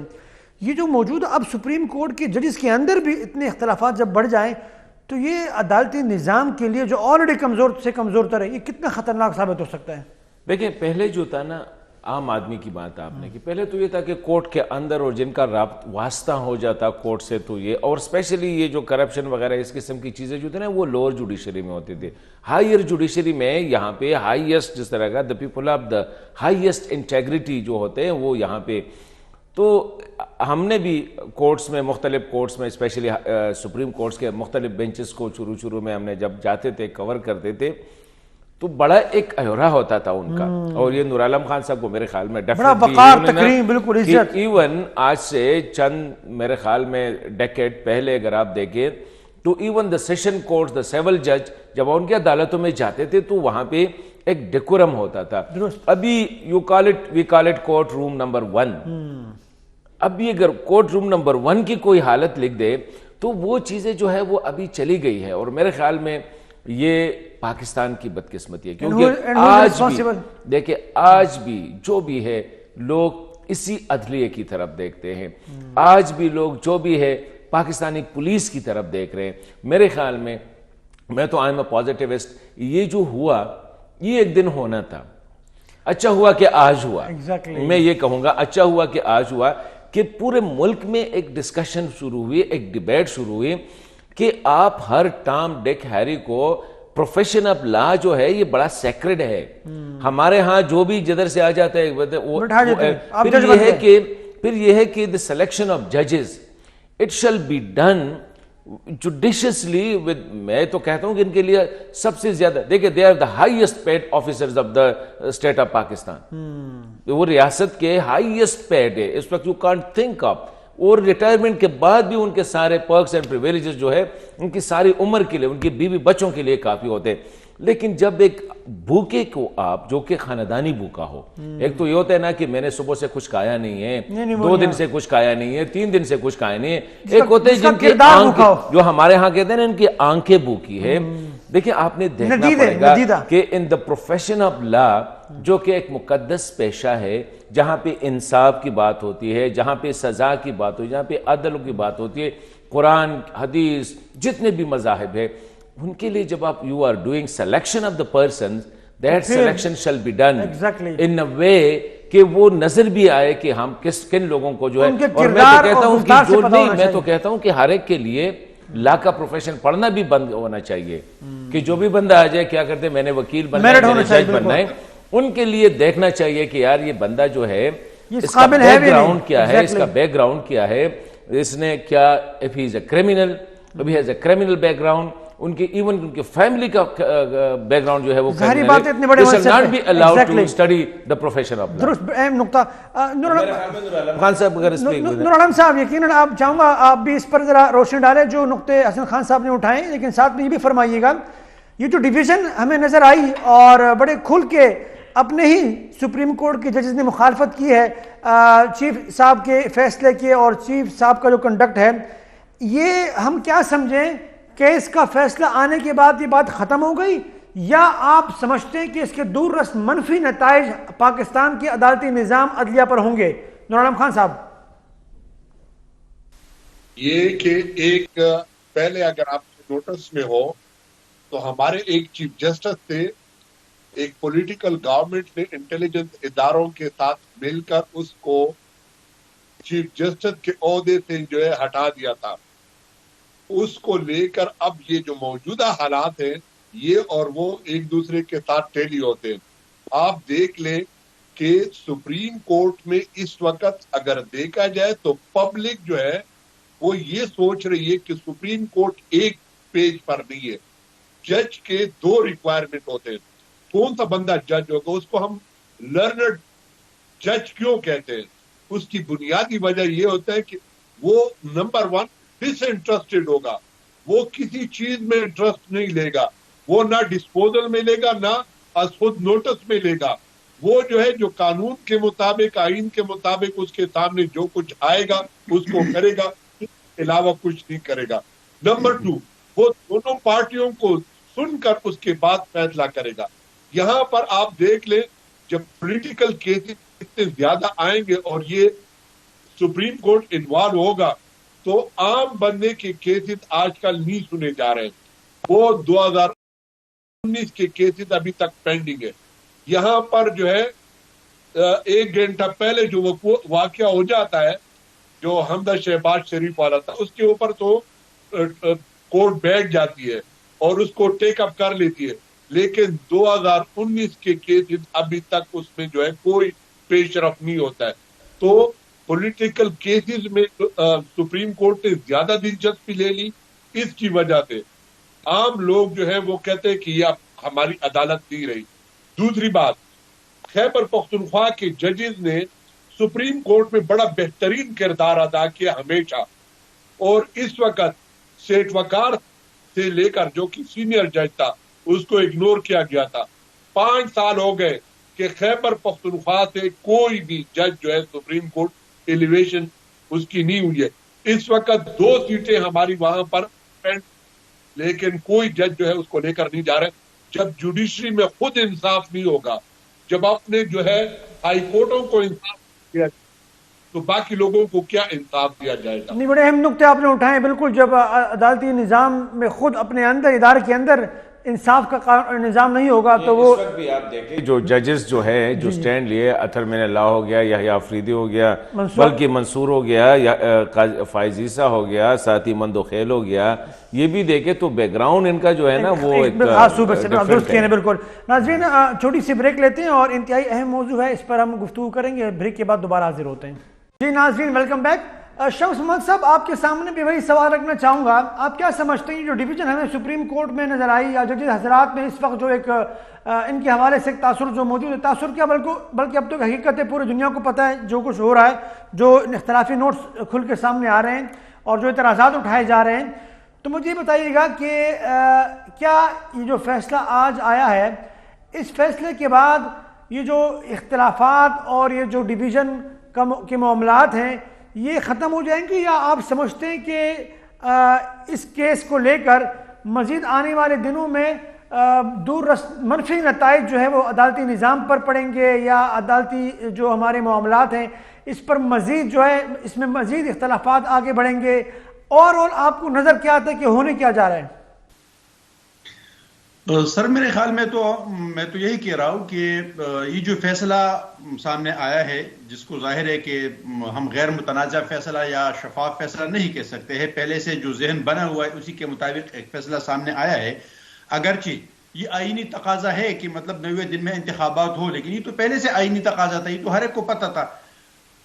یہ جو موجود اب سپریم کورٹ کے ججز کے اندر بھی اتنے اختلافات جب بڑھ جائیں تو یہ عدالتی نظام کے لیے جو آلریڈی کمزور سے کمزور تر ہے, یہ کتنا خطرناک ثابت ہو سکتا ہے؟ دیکھیں, پہلے جو تھا نا عام آدمی کی بات آپ نے کی, پہلے تو یہ تھا کہ کورٹ کے اندر اور جن کا واسطہ ہو جاتا کورٹ سے, تو یہ, اور اسپیشلی یہ جو کرپشن وغیرہ اس قسم کی چیزیں جو تھے نا وہ لوور جوڈیشری میں ہوتی تھی. ہائر جوڈیشری میں یہاں پہ ہائیسٹ جس طرح کا the people of the highest integrity جو ہوتے ہیں وہ یہاں پہ. تو ہم نے بھی کورٹس میں, مختلف کورٹس میں, اسپیشلی سپریم کورٹس کے مختلف بینچز کو شروع میں ہم نے جب جاتے تھے کور کرتے تھے, تو بڑا ایک اہورا ہوتا تھا ان کا. اور یہ نور عالم خان صاحب کو میرے خیال میں بڑا وقار تکریم بالکل عزت. ایون آج سے چند میرے خیال میں ڈیکیڈ پہلے اگر آپ دیکھیں تو even the session court the civil جج جب ان کی عدالتوں میں جاتے تھے تو وہاں پہ ایک ڈیکورم ہوتا تھا. ابھی we call it court room number 1. ابھی اگر کورٹ روم نمبر 1 کی کوئی حالت لکھ دے تو وہ چیزیں جو ہے وہ ابھی چلی گئی ہے. اور میرے خیال میں یہ پاکستان کی بدقسمتی ہے کیونکہ آج بھی دیکھیں آج بھی جو بھی ہے لوگ اسی عدلیے کی طرف دیکھتے ہیں. آج بھی لوگ جو بھی ہے پاکستانی پولیس کی طرف دیکھ رہے ہیں. میرے خیال میں تو آئی ایم اے پازیٹیوسٹ. یہ جو ہوا یہ ایک دن ہونا تھا. اچھا ہوا کہ آج ہوا. میں یہ کہوں گا اچھا ہوا کہ آج ہوا کہ پورے ملک میں ایک ڈسکشن شروع ہوئی, ایک ڈیبیٹ شروع ہوئی کہ آپ ہر ٹام ڈک ہیری کو پروفیشن آف لا جو ہے یہ بڑا سیکرڈ ہے. ہمارے ہاں جو بھی جدھر سے آ جاتا ہے پھر یہ ہے کہ the selection of judges it shall be done judiciously with. میں تو کہتا ہوں کہ ان کے لیے سب سے زیادہ دیکھیں they are the highest paid officers of the state of Pakistan. وہ ریاست کے highest paid ہے اس وقت you can't think of. اور ریٹائرمنٹ کے بعد بھی ان کے سارے پرکس اینڈ پریویلیجز جو ہے ان کی ساری عمر کے لیے ان کی بیوی بچوں کے لیے کافی ہوتے ہیں. لیکن جب ایک بھوکے کو آپ جو کہ خاندانی بھوکا ہو, ایک تو یہ ہوتا ہے نا کہ میں نے صبح سے کچھ کھایا نہیں ہے, 2 دن سے کچھ کھایا نہیں ہے, 3 دن سے کچھ کھایا نہیں ہے. ایک ہوتے ہیں جن کی آنکھ جو ہمارے ہاں کہتے ہیں نا ان کی آنکھیں بھوکی ہے. دیکھیں آپ نے دیکھنا پڑے گا کہ ان دا پروفیشن آف لا جو کہ ایک مقدس پیشہ ہے جہاں پہ انصاف کی بات ہوتی ہے, جہاں پہ سزا کی بات ہوتی ہے, جہاں پہ عدل کی بات ہوتی ہے, قرآن حدیث جتنے بھی مذاہب ہے ان کے لیے جب آپ you are doing selection of the person that selection shall be done in a way کہ وہ نظر بھی آئے کہ ہم کن لوگوں کو جو ہے. اور میں تو کہتا ہوں کہ جو نہیں میں تو کہتا ہوں کہ ہر ایک کے لیے لا کا پروفیشن پڑھنا بھی بند ہونا چاہیے کہ جو بھی بندہ آ جائے کیا کرتے میں نے وکیل بننا ہے, میں نے جج بننا ہے, ان کے لیے دیکھنا چاہیے کہ یار یہ بندہ جو ہے اس کا بیک گراؤنڈ کیا ہے, اس کا بیک گراؤنڈ کیا ہے, اس نے کیا if he is a criminal, if he has a criminal background, ان کی ایون ان کی فیملی کا بیک گراؤنڈ جو ہے وہ ظاہری بات اتنے بڑے shall not be allowed to study the profession of law. درست اہم نقطہ. نور خان صاحب اگر نور عالم صاحب یقیناً آپ چاہوں گا آپ بھی اس پر ذرا روشنی ڈالیں جو نقطے حسن خان صاحب نے اٹھائے, لیکن ساتھ میں یہ بھی فرمائیے گا یہ جو ڈویژن ہمیں نظر آئی اور بڑے کھل کے اپنے ہی سپریم کورٹ کے ججز نے مخالفت کی ہے چیف صاحب کے فیصلے کے اور چیف صاحب کا جو کنڈکٹ ہے, یہ ہم کیا سمجھیں کہ اس کا فیصلہ آنے کے بعد یہ بات ختم ہو گئی یا آپ سمجھتے ہیں کہ اس کے دور رس منفی نتائج پاکستان کے عدالتی نظام عدلیہ پر ہوں گے؟ نور عالم خان صاحب. یہ کہ ایک پہلے اگر آپ نوٹس میں ہو تو ہمارے ایک چیف جسٹس تھے, ایک پولیٹیکل گورنمنٹ نے انٹیلیجنس اداروں کے ساتھ مل کر اس کو چیف جسٹس کے عہدے سے جو ہے ہٹا دیا تھا. اس کو لے کر اب یہ جو موجودہ حالات ہیں یہ اور وہ ایک دوسرے کے ساتھ ٹیلی ہوتے ہیں. آپ دیکھ لیں کہ سپریم کورٹ میں اس وقت اگر دیکھا جائے تو پبلک جو ہے وہ یہ سوچ رہی ہے کہ سپریم کورٹ ایک پیج پر نہیں ہے. جج کے 2 ریکوائرمنٹ ہوتے ہیں. کون سا بندہ جج ہوگا؟ اس کو ہم لرنڈ جج کیوں کہتے ہیں؟ اس کی بنیادی وجہ یہ ہوتا ہے کہ وہ نمبر 1 ڈس انٹرسٹڈ ہوگا, وہ کسی چیز میں انٹرسٹ نہیں لے گا, وہ نہ ڈسپوزل میں لے گا نہ خود نوٹس میں لے گا. وہ جو ہے جو قانون کے مطابق آئین کے مطابق اس کے سامنے جو کچھ آئے گا اس کو کرے گا, اس کے علاوہ کچھ نہیں کرے گا. نمبر 2 وہ دونوں پارٹیوں کو سن کر اس کے بعد فیصلہ کرے گا. یہاں پر آپ دیکھ لیں جب پولیٹیکل کیسز اتنے زیادہ آئیں گے اور یہ سپریم کورٹ انوالو ہوگا تو عام بندے کے کیسز آج کل نہیں سنے جا رہے ہیں. وہ 2019 کے کیسز ابھی تک پینڈنگ ہے. یہاں پر جو ہے 1 گھنٹہ پہلے جو واقعہ ہو جاتا ہے جو حمدہ شہباز شریف والا تھا, اس کے اوپر تو کورٹ بیٹھ جاتی ہے اور اس کو ٹیک اپ کر لیتی ہے, لیکن 2019 کے کیسز ابھی تک اس میں جو ہے کوئی پیش رفت نہیں ہوتا ہے. تو پولیٹیکل کیسز میں سپریم کورٹ نے زیادہ دلچسپی لے لی. اس کی وجہ سے عام لوگ جو ہے وہ کہتے ہیں کہ یہ اب ہماری عدالت نہیں رہی. دوسری بات, خیبر پختونخوا کے ججز نے سپریم کورٹ میں بڑا بہترین کردار ادا کیا ہمیشہ, اور اس وقت سیٹ وقار سے لے کر جو کہ سینئر جج تھا اس کو اگنور کیا گیا تھا. 5 سال ہو گئے کہ خیبر پختونخوا سے کوئی بھی جج جو ہے سپریم کورٹ ایلیویشن اس کی نہیں ہوئی ہے. اس وقت 2 سیٹیں ہماری وہاں پر, لیکن کوئی جج جو ہے اس کو لے کر نہیں جا رہے. جب جوڈیشری میں خود انصاف نہیں ہوگا, جب آپ نے جو ہے ہائی کورٹوں کو انصاف دیا تو باقی لوگوں کو کیا انصاف دیا جائے گا؟ نہیں, بڑے اہم نقطے آپ نے اٹھائے. بالکل, جب عدالتی نظام میں خود اپنے اندر ادارے کے اندر انصاف کا نظام نہیں ہوگا تو وہ اس وقت بھی آپ دیکھیں جو ججز جو ہے جو سٹینڈ لیے, اطہر من اللہ ہو گیا, یحییٰ آفریدی ہو گیا, بلکہ منصور ہو گیا, فائز عیسیٰ ہو گیا, ساتھی مندوخیل ہو گیا, یہ بھی دیکھیں تو بیک گراؤنڈ ان کا جو ہے نا وہ ایک درست کیا. بالکل ناظرین, چھوٹی سی بریک لیتے ہیں اور انتہائی اہم موضوع ہے, اس پر ہم گفتگو کریں گے. بریک کے بعد دوبارہ حاضر ہوتے ہیں. جی ناظرین, ویلکم بیک. شمس محمد صاحب, آپ کے سامنے بھی وہی سوال رکھنا چاہوں گا. آپ کیا سمجھتے ہیں جو ڈویژن ہمیں سپریم کورٹ میں نظر آئی یا ججز حضرات میں اس وقت جو ایک ان کے حوالے سے ایک تاثر جو موجود ہے, تاثر کیا بلکہ اب تو حقیقت ہے, پورے دنیا کو پتہ ہے جو کچھ ہو رہا ہے, جو اختلافی نوٹس کھل کے سامنے آ رہے ہیں اور جو اعتراضات اٹھائے جا رہے ہیں. تو مجھے یہ بتائیے گا کہ کیا یہ جو فیصلہ آج آیا ہے, اس فیصلے کے بعد یہ جو اختلافات اور یہ جو ڈویژن کے معاملات ہیں یہ ختم ہو جائیں گے, یا آپ سمجھتے ہیں کہ اس کیس کو لے کر مزید آنے والے دنوں میں منفی نتائج جو ہے وہ عدالتی نظام پر پڑیں گے, یا عدالتی جو ہمارے معاملات ہیں اس پر مزید جو ہے اس میں مزید اختلافات آگے بڑھیں گے؟ اور آپ کو نظر کیا آتا ہے کہ ہونے کیا جا رہا ہے؟ سر میرے خیال میں تو یہی کہہ رہا ہوں کہ یہ جو فیصلہ سامنے آیا ہے, جس کو ظاہر ہے کہ ہم غیر متنازع فیصلہ یا شفاف فیصلہ نہیں کہہ سکتے ہیں, پہلے سے جو ذہن بنا ہوا ہے اسی کے مطابق ایک فیصلہ سامنے آیا ہے. اگرچہ یہ آئینی تقاضا ہے کہ مطلب 90 دن میں انتخابات ہو, لیکن یہ تو پہلے سے آئینی تقاضا تھا, یہ تو ہر ایک کو پتہ تھا.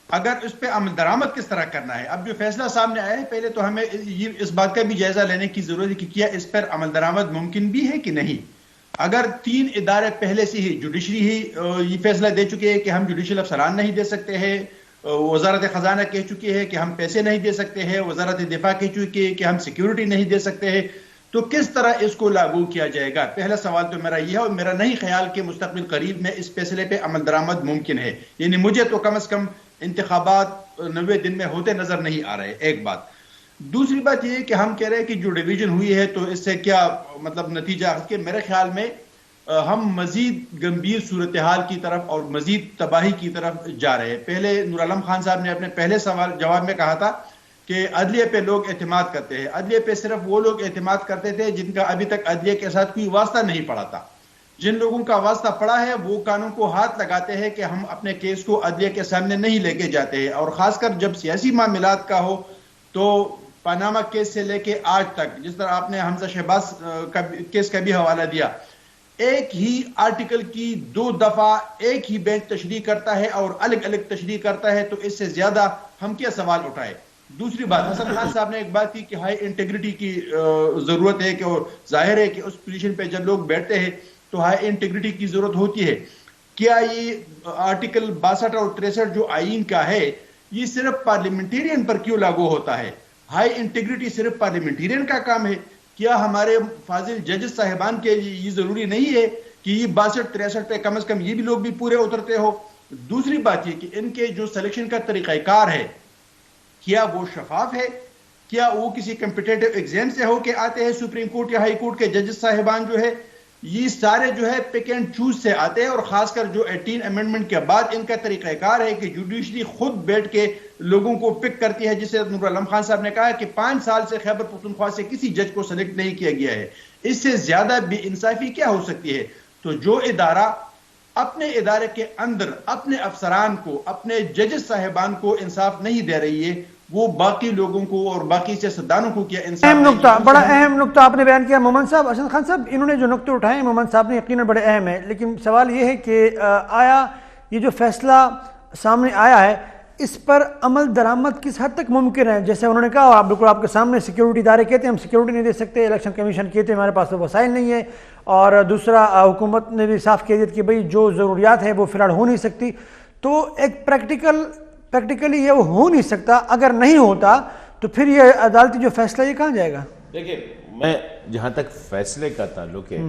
اگر اس پہ عمل درآمد کس طرح کرنا ہے, اب جو فیصلہ سامنے آیا ہے پہلے تو ہمیں اس بات کا بھی جائزہ لینے کی ضرورت ہے کہ کیا اس پر عمل درآمد ممکن بھی ہے کہ نہیں. اگر 3 ادارے پہلے سے ہی, جوڈیشری ہی یہ فیصلہ دے چکے ہیں کہ ہم جوڈیشل افسران نہیں دے سکتے ہیں, وزارت خزانہ کہہ چکی ہے کہ ہم پیسے نہیں دے سکتے ہیں, وزارت دفاع کہہ چکی ہے کہ ہم سیکیورٹی نہیں دے سکتے ہیں, تو کس طرح اس کو لاگو کیا جائے گا؟ پہلا سوال تو میرا یہ ہے, اور میرا نہیں خیال کہ مستقبل قریب میں اس فیصلے پہ عمل درآمد ممکن ہے. یعنی مجھے تو کم از کم انتخابات 90 دن میں ہوتے نظر نہیں آ رہے, ایک بات. دوسری بات یہ ہے کہ ہم کہہ رہے ہیں کہ جو ڈویژن ہوئی ہے تو اس سے کیا مطلب نتیجہ, کہ میرے خیال میں ہم مزید گمبھیر صورتحال کی طرف اور مزید تباہی کی طرف جا رہے ہیں. پہلے نور عالم خان صاحب نے اپنے پہلے سوال جواب میں کہا تھا کہ عدلیہ پہ لوگ اعتماد کرتے ہیں. عدلیہ پہ صرف وہ لوگ اعتماد کرتے تھے جن کا ابھی تک عدلیہ کے ساتھ کوئی واسطہ نہیں پڑا تھا. جن لوگوں کا واسطہ پڑا ہے وہ قانون کو ہاتھ لگاتے ہیں کہ ہم اپنے کیس کو عدلیہ کے سامنے نہیں لے کے جاتے ہیں. اور خاص کر جب سیاسی معاملات کا ہو تو پاناما کیس سے لے کے آج تک, جس طرح آپ نے حمزہ شہباز کیس کا بھی حوالہ دیا, ایک ہی آرٹیکل کی 2 دفعہ ایک ہی بینچ تشریح کرتا ہے اور الگ الگ تشریح کرتا ہے, تو اس سے زیادہ ہم کیا سوال اٹھائے. دوسری بات, حسن خان صاحب نے ایک بات کی کہ ہائی انٹیگریٹی کی ضرورت ہے, کہ ظاہر ہے کہ اس پوزیشن پہ جب لوگ بیٹھتے ہیں تو ہائی انٹیگریٹی کی ضرورت ہوتی ہے. کیا یہ آرٹیکل 62 اور 63 جو آئین کا ہے یہ صرف پارلیمنٹیرین پر کیوں لاگو ہوتا ہے؟ ہائی انٹیگریٹی صرف پارلیمنٹیرین کا کام ہے. کیا ہمارے فاضل ججز صاحبان کے لیے یہ ضروری نہیں ہے کہ یہ 62-63 پہ کم از کم یہ بھی لوگ بھی پورے اترتے ہو؟ دوسری بات یہ کہ ان کے جو سلیکشن کا طریقہ کار ہے کیا وہ شفاف ہے؟ کیا وہ کسی کمپٹیٹو ایگزام سے ہو کے آتے ہیں سپریم کورٹ یا ہائی کورٹ کے ججز صاحبان جو ہے یہ سارے جو ہے پک اینڈ چوز سے آتے ہیں؟ اور خاص کر جو 18 امینڈمنٹ کے بعد ان کا طریقہ کار ہے کہ جوڈیشری خود بیٹھ کے لوگوں کو پک کرتی ہے, جسے نور عالم خان صاحب نے کہا کہ 5 سال سے خیبر پختونخوا سے کسی جج کو سلیکٹ نہیں کیا گیا ہے. اس سے زیادہ بے انصافی کیا ہو سکتی ہے؟ تو جو ادارہ اپنے ادارے کے اندر اپنے افسران کو, اپنے ججز صاحبان کو انصاف نہیں دے رہی ہے, وہ باقی لوگوں کو اور باقی سیاستدانوں کو کیا انصاف؟ اہم نقطہ, بڑا اہم نقطہ آپ نے بیان کیا مومن صاحب. حسن خان صاحب, انہوں نے جو نقطے اٹھائے ہیں مومن صاحب نے یقیناً بڑے اہم ہیں, لیکن سوال یہ ہے کہ آیا یہ جو فیصلہ سامنے آیا ہے اس پر عمل درآمد کس حد تک ممکن ہے؟ جیسے انہوں نے کہا, بالکل آپ کے سامنے سیکیورٹی ادارے کہتے ہیں ہم سیکیورٹی نہیں دے سکتے, الیکشن کمیشن کہتے ہیں ہمارے پاس تو وسائل نہیں ہے, اور دوسرا حکومت نے بھی صاف کہہ دیا کہ بھئی جو ضروریات ہیں وہ فی الحال ہو نہیں سکتی. تو ایک پریکٹیکلی یہ ہو نہیں سکتا. اگر نہیں ہوتا تو پھر یہ عدالتی جو فیصلہ یہ کہاں جائے گا؟ دیکھیں میں جہاں تک فیصلے کا تعلق ہے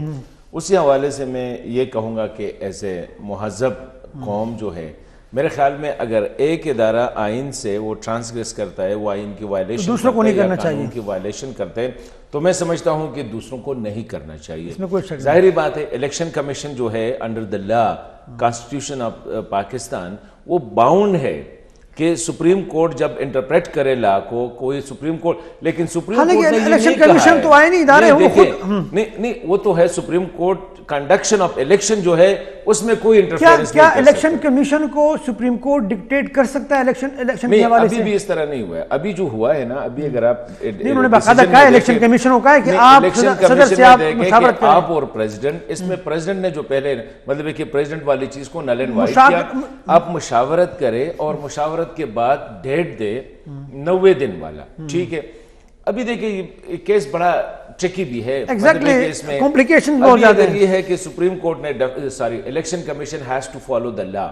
اسی حوالے سے میں یہ کہوں گا کہ ایسے مہذب قوم جو ہے میرے خیال میں اگر ایک ادارہ آئین سے وہ ٹرانسگریس کرتا ہے, وہ آئین کی وائلیشن دوسروں کو نہیں کرنا چاہیے, قانون کی وائلیشن کرتے ہیں, تو میں سمجھتا ہوں کہ دوسروں کو نہیں کرنا چاہیے. اس میں کوئی شک نہیں. ظاہری بات ہے الیکشن کمیشن جو ہے under the law constitution of Pakistan وہ باؤنڈ ہے کہ سپریم کورٹ جب انٹرپریٹ کرے لا کو کوئی سپریم کورٹ, لیکن سپریم کورٹ نے یہ نہیں کہا ہے. تو آئینی ادارے ہیں, وہ خود نہیں وہ تو ہے supreme court conduction of election جو ہے اس میں کوئی انٹرفیئرنس کیا الیکشن کمیشن کو سپریم کورٹ ڈکٹیٹ کر سکتا ہے الیکشن کے حوالے سے؟ ابھی بھی اس طرح نہیں ہوا ہے. ابھی جو ہوا ہے نا, ابھی اگر آپ انہوں نے باقاعدہ کہا الیکشن کمیشن کو کہا ہے کہ آپ صدر سے آپ مشاورت کریں. آپ اور پریزیڈنٹ, اس میں پریزیڈنٹ نے جو پہلے مطلب ہے کہ پریزیڈنٹ والی چیز کو نل اینڈ وائٹ کیا, آپ مشاورت کرے اور مشاورت کے بعد ڈیٹ دے 90 دن والا. ٹھیک ہے, ابھی دیکھیں یہ کیس بڑا ٹرکی بھی ہے, کمپلیکیشن بہت زیادہ ہے. یہ ہے کہ سپریم کورٹ نے election commission has to follow the law,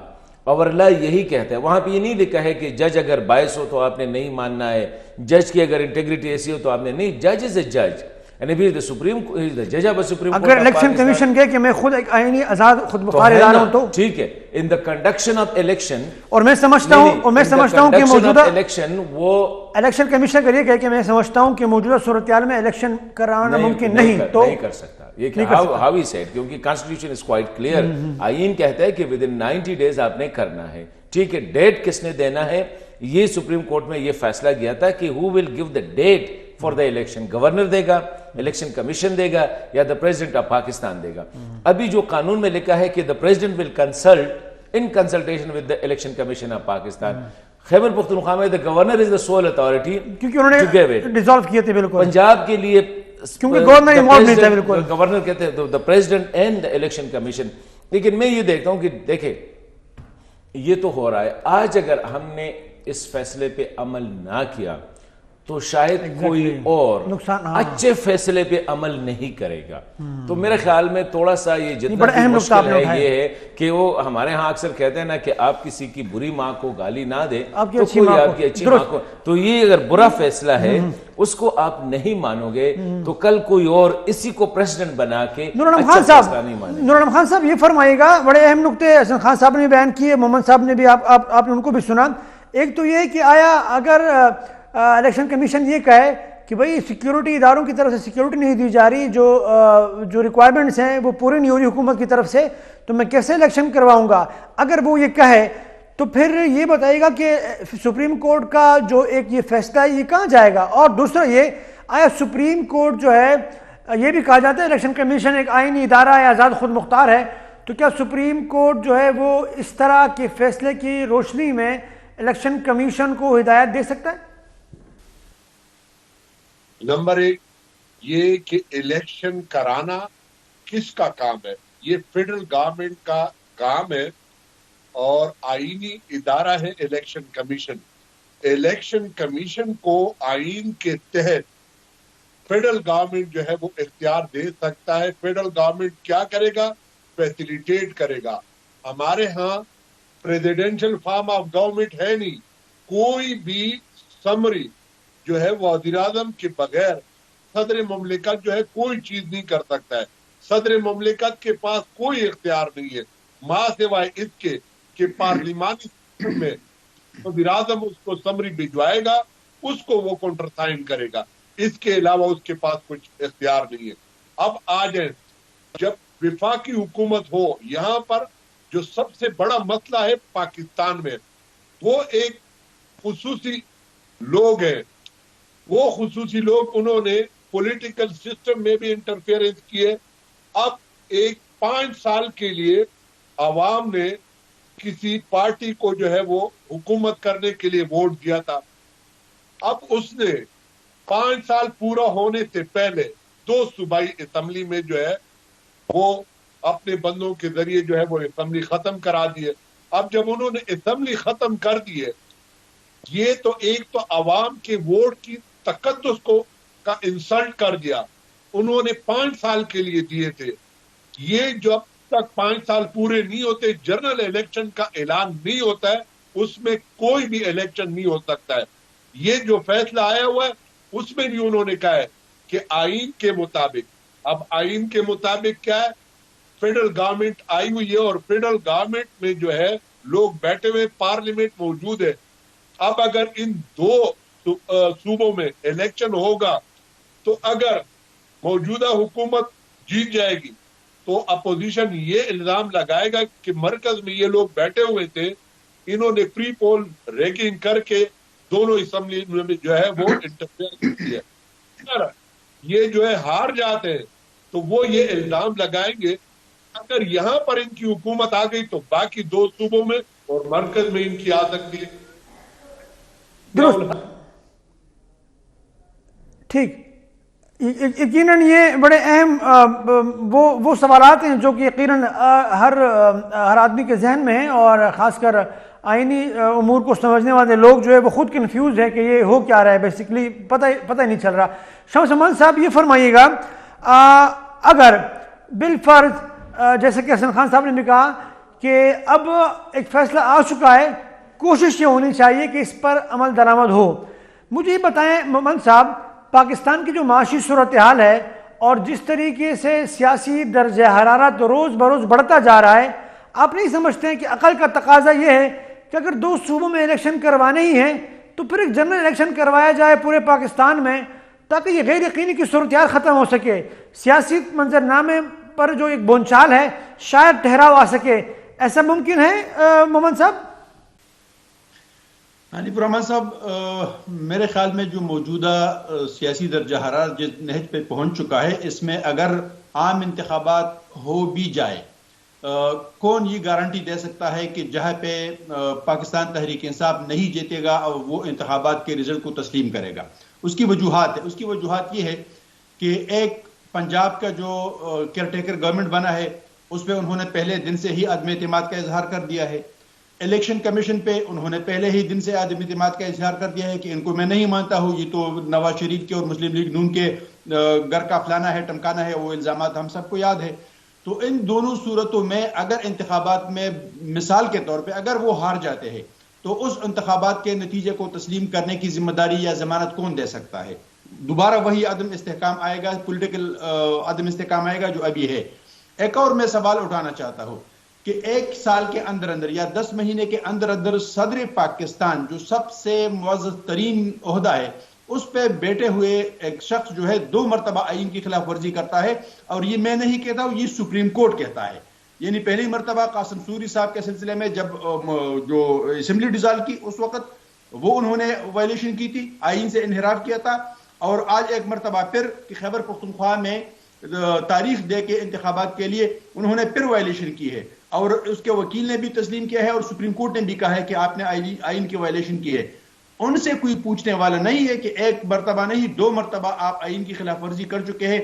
اور اللہ یہی کہتا ہے. وہاں پہ یہ نہیں لکھا ہے کہ جج اگر باعث ہو تو آپ نے نہیں ماننا ہے, جج کی اگر انٹیگریٹی ایسی ہو تو آپ نے نہیں. جج از اے جج and if he is the supreme judge of the supreme court, اگر الیکشن کمیشن کہے کہ میں خود ایک آئینی آزاد خود مختار ادارہ ہوں تو ٹھیک ہے. in the conduction of election, اور میں سمجھتا ہوں کہ موجودہ الیکشن وہ الیکشن کمیشن کا یہ کہے کہ میں سمجھتا ہوں کہ موجودہ صورتحال میں الیکشن کرانا ممکن نہیں, تو نہیں کر سکتا. یہ how he said, کیونکہ constitution is quite clear. آئین کہتا ہے کہ within 90 days آپ نے کرنا ہے. ٹھیک ہے, ڈیٹ کس نے دینا ہے یہ سپریم کورٹ میں یہ فیصلہ کیا تھا کہ who will give the date for the election, governor دے گا, الیکشن کمیشن دے گا, یا the president of پاکستان دے گا. ابھی جو قانون میں لکھا ہے کہ the president will consult in consultation with the election commission of Pakistan. Khyber Pakhtunkhwa میں the governor is the sole authority کیونکہ انہوں نے ڈیزالو کیے تھے. بالکل پنجاب کے لیے کیونکہ گورنر انوالو نہیں تھا. بالکل گورنر کہتے ہیں the president and the election commission. لیکن میں یہ دیکھتا ہوں کہ دیکھیں یہ تو ہو رہا ہے. آج اگر ہم نے اس فیصلے پہ عمل نہ کیا تو شاید کوئی اور اچھے فیصلے پہ عمل نہیں کرے گا. تو میرے خیال میں تھوڑا سا یہ جتنا مشکل ہے یہ ہے کہ وہ ہمارے ہاں اکثر کہتے ہیں نا کہ آپ کسی کی بری ماں کو گالی نہ دیں تو کوئی آپ کی اچھی ماں کو. تو یہ اگر برا فیصلہ ہے اس کو آپ نہیں مانو گے تو کل کوئی اور اسی کو پریزیڈنٹ بنا کے اچھا فیصلہ نہیں مانے. نور عالم خان صاحب یہ فرمائے گا, بڑے اہم نقطے حسن خان صاحب نے بیان کیے, محمد صاحب نے بھی آپ نے ان کو بھی سنا. ایک تو یہ کہ آیا اگر الیکشن کمیشن یہ کہے کہ بھئی سیکیورٹی اداروں کی طرف سے سیکیورٹی نہیں دی جا رہی, جو ریکوائرمنٹس ہیں وہ پوری نہیں ہو رہی حکومت کی طرف سے, تو میں کیسے الیکشن کرواؤں گا. اگر وہ یہ کہے تو پھر یہ بتائے گا کہ سپریم کورٹ کا جو ایک یہ فیصلہ ہے یہ کہاں جائے گا. اور دوسرا یہ آیا سپریم کورٹ جو ہے, یہ بھی کہا جاتا ہے الیکشن کمیشن ایک آئینی ادارہ ہے, آزاد خود مختار ہے, تو کیا سپریم کورٹ جو ہے وہ اس طرح کے فیصلے کی روشنی میں الیکشن کمیشن کو ہدایت دے سکتا ہے؟ نمبر ایک یہ کہ الیکشن کرانا کس کا کام ہے, یہ فیڈرل گورنمنٹ کا کام ہے اور آئینی ادارہ ہے الیکشن کمیشن. الیکشن کمیشن کو آئین کے تحت فیڈرل گورنمنٹ جو ہے وہ اختیار دے سکتا ہے. فیڈرل گورنمنٹ کیا کرے گا؟ فیسیلیٹیٹ کرے گا. ہمارے ہاں پریزیڈنشل فارم آف گورنمنٹ ہے نہیں, کوئی بھی سمری جو ہے وزیر اعظم کے بغیر صدر مملکت جو ہے کوئی چیز نہیں کر سکتا ہے. صدر مملکت کے پاس کوئی اختیار نہیں ہے ماں سوائے اس کے کہ پارلیمانی سسٹم میں وزیر اعظم اس کو سمری بھجوائے گا, اس کو وہ کاؤنٹر سائن کرے گا, اس کے علاوہ اس کے پاس کچھ اختیار نہیں ہے. اب آ جائیں, جب وفاقی حکومت ہو, یہاں پر جو سب سے بڑا مسئلہ ہے پاکستان میں وہ ایک خصوصی لوگ ہیں. وہ خصوصی لوگ انہوں نے پولیٹیکل سسٹم میں بھی انٹرفیئرنس کیے. اب ایک 5 سال کے لیے عوام نے کسی پارٹی کو جو ہے وہ حکومت کرنے کے لیے ووٹ دیا تھا. اب اس نے 5 سال پورا ہونے سے پہلے 2 صوبائی اسمبلی میں جو ہے وہ اپنے بندوں کے ذریعے جو ہے وہ اسمبلی ختم کرا دیے. اب جب انہوں نے اسمبلی ختم کر دیے, یہ تو ایک تو عوام کے ووٹ کی تقدس کو کا انسلٹ کر دیا. انہوں نے 5 سال کے لیے دیے تھے, یہ جب تک 5 سال پورے نہیں ہوتے جنرل الیکشن کا اعلان نہیں ہوتا ہے اس میں کوئی بھی الیکشن نہیں ہو سکتا ہے. یہ جو فیصلہ آیا ہوا ہے اس میں بھی انہوں نے کہا ہے کہ آئین کے مطابق, اب آئین کے مطابق کیا ہے, فیڈرل گورنمنٹ آئی ہوئی ہے اور فیڈرل گورنمنٹ میں جو ہے لوگ بیٹھے ہوئے, پارلیمنٹ موجود ہے. اب اگر ان 2 صوبوں میں الیکشن ہوگا تو اگر موجودہ حکومت جیت جائے گی تو اپوزیشن یہ الزام لگائے گا کہ مرکز میں یہ لوگ بیٹھے ہوئے تھے, انہوں نے پری پول ریگنگ کر کے دونوں اسمبلی میں جو ہے وہ انٹرفیئر کی ہے. یہ جو ہے ہار جاتے ہیں تو وہ یہ الزام لگائیں گے. اگر یہاں پر ان کی حکومت آ گئی تو باقی 2 صوبوں میں اور مرکز میں ان کی آ سکتی ہے. ٹھیک, یقیناً یہ بڑے اہم وہ سوالات ہیں جو کہ یقیناً ہر آدمی کے ذہن میں ہیں, اور خاص کر آئینی امور کو سمجھنے والے لوگ جو ہے وہ خود کنفیوز ہے کہ یہ ہو کیا رہا ہے, بیسیکلی پتہ ہی نہیں چل رہا. شمس امان صاحب یہ فرمائیے گا, اگر بالفرض جیسے کہ حسن خان صاحب نے بھی کہا کہ اب ایک فیصلہ آ چکا ہے, کوشش یہ ہونی چاہیے کہ اس پر عمل درآمد ہو. مجھے یہ بتائیں مومن صاحب, پاکستان کی جو معاشی صورتحال ہے اور جس طریقے سے سیاسی درجہ حرارت روز بروز بڑھتا جا رہا ہے, آپ نہیں سمجھتے ہیں کہ عقل کا تقاضا یہ ہے کہ اگر 2 صوبوں میں الیکشن کروانے ہی ہیں تو پھر ایک جنرل الیکشن کروایا جائے پورے پاکستان میں, تاکہ یہ غیر یقینی کی صورتحال ختم ہو سکے, سیاسی منظرنامے پر جو ایک بونچال ہے شاید ٹھہراؤ آ سکے. ایسا ممکن ہے مومن صاحب؟ حنیف الرحمان صاحب, میرے خیال میں جو موجودہ سیاسی درجہ حرارت جس نہج پہ پہنچ چکا ہے, اس میں اگر عام انتخابات ہو بھی جائے, کون یہ گارنٹی دے سکتا ہے کہ جہاں پہ پاکستان تحریک انصاف نہیں جیتے گا اور وہ انتخابات کے رزلٹ کو تسلیم کرے گا. اس کی وجوہات یہ ہے کہ ایک پنجاب کا جو کیئر ٹیکر گورنمنٹ بنا ہے اس پہ انہوں نے پہلے دن سے ہی عدم اعتماد کا اظہار کر دیا ہے. الیکشن کمیشن پہ انہوں نے پہلے ہی دن سے عدم اعتماد کا اظہار کر دیا ہے کہ ان کو میں نہیں مانتا ہوں, یہ تو نواز شریف کے اور مسلم لیگ نون کے گھر کا فلانا ہے ٹمکانا ہے, وہ الزامات ہم سب کو یاد ہے. تو ان دونوں صورتوں میں اگر انتخابات میں مثال کے طور پہ اگر وہ ہار جاتے ہیں تو اس انتخابات کے نتیجے کو تسلیم کرنے کی ذمہ داری یا ضمانت کون دے سکتا ہے؟ دوبارہ وہی عدم استحکام آئے گا, پولیٹیکل عدم استحکام آئے گا جو ابھی ہے. ایک اور میں سوال اٹھانا چاہتا ہوں کہ 1 سال کے اندر یا 10 مہینے کے اندر صدر پاکستان جو سب سے معزز ترین عہدہ ہے اس پہ بیٹھے ہوئے ایک شخص جو ہے 2 مرتبہ آئین کی خلاف ورزی کرتا ہے, اور یہ میں نہیں کہتا ہوں, یہ سپریم کورٹ کہتا ہے. یعنی پہلی مرتبہ قاسم سوری صاحب کے سلسلے میں جب جو اسمبلی ڈیزالو کی اس وقت وہ انہوں نے وائلیشن کی تھی, آئین سے انحراف کیا تھا, اور آج ایک مرتبہ پھر خیبر پختونخوا میں تاریخ دے کے انتخابات کے لیے انہوں نے پھر وائلیشن کی ہے, اور اس کے وکیل نے بھی تسلیم کیا ہے اور سپریم کورٹ نے بھی کہا ہے کہ آپ نے آئین کی وائلیشن کی ہے. ان سے کوئی پوچھنے والا نہیں ہے کہ 1 مرتبہ نہیں 2 مرتبہ آپ آئین کی خلاف ورزی کر چکے ہیں,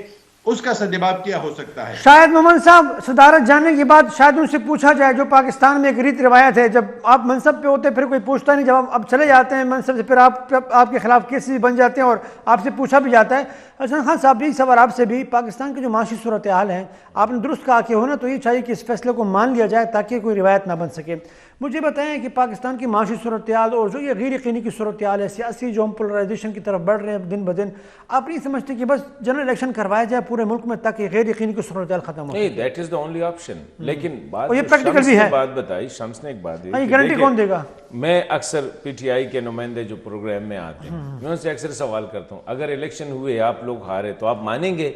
اس کا سدباب کیا ہو سکتا ہے؟ شاید مومن صاحب صدارت جانے کے بعد شاید ان سے پوچھا جائے, جو پاکستان میں ایک ریت روایت ہے, جب آپ منصب پہ ہوتے پھر کوئی پوچھتا نہیں, جب آپ چلے جاتے ہیں منصب سے پھر آپ کے خلاف کیسز بھی بن جاتے ہیں اور آپ سے پوچھا بھی جاتا ہے. حسن خان صاحب بھی سوال آپ سے بھی, پاکستان کی جو معاشی صورتحال ہے آپ نے درست کہا کہ ہونا تو یہ چاہیے کہ اس فیصلے کو مان لیا جائے تاکہ کوئی روایت نہ بن سکے. مجھے بتائیں کہ پاکستان کی معاشی صورتحال اور جو یہ غیر یقینی کی صورتحال ہے, سیاسی جو ہم پولرائزیشن کی طرف بڑھ رہے ہیں دن بدن, آپ نہیں سمجھتے کہ بس جنرل الیکشن کروایا جائے پورے ملک میں تاکہ غیر یقینی کی صورتحال ختم ہو؟ نہیں, that is the only option. لیکن یہ پریکٹیکل بھی ہے. بات بتائی شمس نے, ایک بات یہ گارنٹی کون دے گا؟ میں اکثر پی ٹی آئی کے نمائندے جو پروگرام میں آتے ہیں میں ان سے اکثر سوال کرتا ہوں, اگر الیکشن ہوئے آپ لوگ ہارے تو آپ مانیں گے؟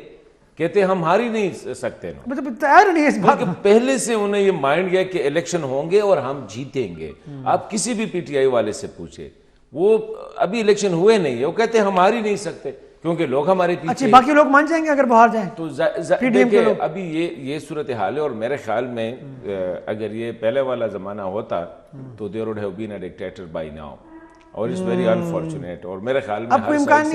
کہتے ہم ہار ہی نہیں سکتے نا, مطلب تیار نہیں ہے اس بات. پہلے سے انہیں یہ مائنڈ گیا کہ الیکشن ہوں گے اور ہم جیتیں گے. آپ کسی بھی پی ٹی آئی والے سے پوچھے, وہ ابھی الیکشن ہوئے نہیں ہے, وہ کہتے ہیں ہم ہار ہی نہیں سکتے کیونکہ لوگ ہمارے پیچھے. اچھا, باقی لوگ مان جائیں گے اگر باہر جائیں تو دیکھیں ابھی یہ صورتحال ہے. اور میرے خیال میں اگر یہ پہلے والا زمانہ ہوتا تو there would have been a dictator by now, اور it's very unfortunate. اور میرے خیال میں اب کوئی امکان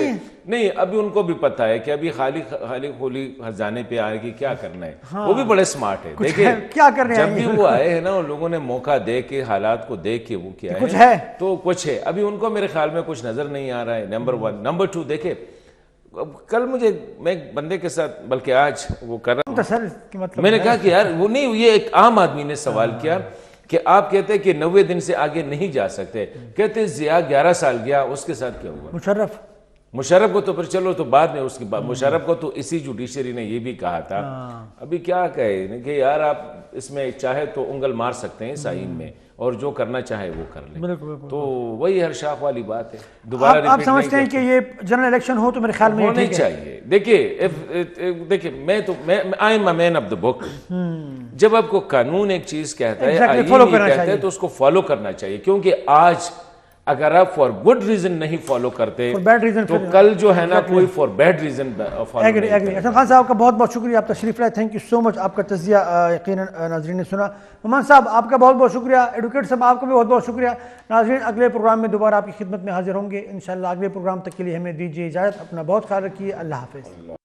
نہیں, ابھی ان کو بھی پتا ہے کہ ابھی خالی کھولی خزانے پہ آئے گی کیا کرنا ہے. وہ بھی بڑے سمارٹ ہے. دیکھیں کیا کر رہے ہیں, جب بھی وہ آئے ہیں نا لوگوں نے موقع دے کے حالات کو دیکھ کے وہ کیا ہے تو کچھ ہے. ابھی ان کو میرے خیال میں کچھ نظر نہیں آ رہا ہے. نمبر 1. نمبر 2, دیکھیں کل میں ایک بندے کے ساتھ بلکہ آج وہ کر رہا ہوں، سر کہ مطلب میں نے کہا کہ یار وہ نہیں، یہ ایک عام آدمی نے سوال کیا کہ آپ کہتے ہیں کہ 90 دن سے آگے نہیں جا سکتے، کہتے ضیاء 11 سال گیا، اس کے ساتھ کیا ہوا؟ مشرف کو تو پھر چلو تو بعد میں اس کی بات، مشرف کو تو اسی جوڈیشری نے یہ بھی کہا تھا، ابھی کیا کہے کہ یار آپ اس میں چاہے تو انگل مار سکتے ہیں اس آئین میں، اور جو کرنا چاہے وہ کر لیں، تو وہی ہر شاخ والی بات ہے۔ دوبارہ آپ سمجھتے ہیں کہ یہ جنرل الیکشن ہو تو میرے خیال میں ہونے چاہیے؟ دیکھیے میں I am a main of the بک، جب آپ کو قانون ایک چیز کہتا ہے، آئین یہ کہتا ہے تو اس کو فالو کرنا چاہیے، کیونکہ آج اگر آپ فار گڈ ریزن نہیں فالو کرتے تو کل جو ہے نا کوئی فار بیڈ ریزن فالو نہیں کرے۔ احسن خان صاحب کا بہت بہت شکریہ، آپ تشریف لائے، تھینک یو سو مچ، آپ کا تجزیہ یقیناً ناظرین نے سنا۔ نعمان صاحب آپ کا بہت بہت شکریہ، ایڈوکیٹ صاحب آپ کا بھی بہت بہت شکریہ۔ ناظرین اگلے پروگرام میں دوبارہ آپ کی خدمت میں حاضر ہوں گے انشاءاللہ، اگلے پروگرام تک کے لیے ہمیں دیجیے اجازت، اپنا بہت خیال رکھیے، اللہ حافظ۔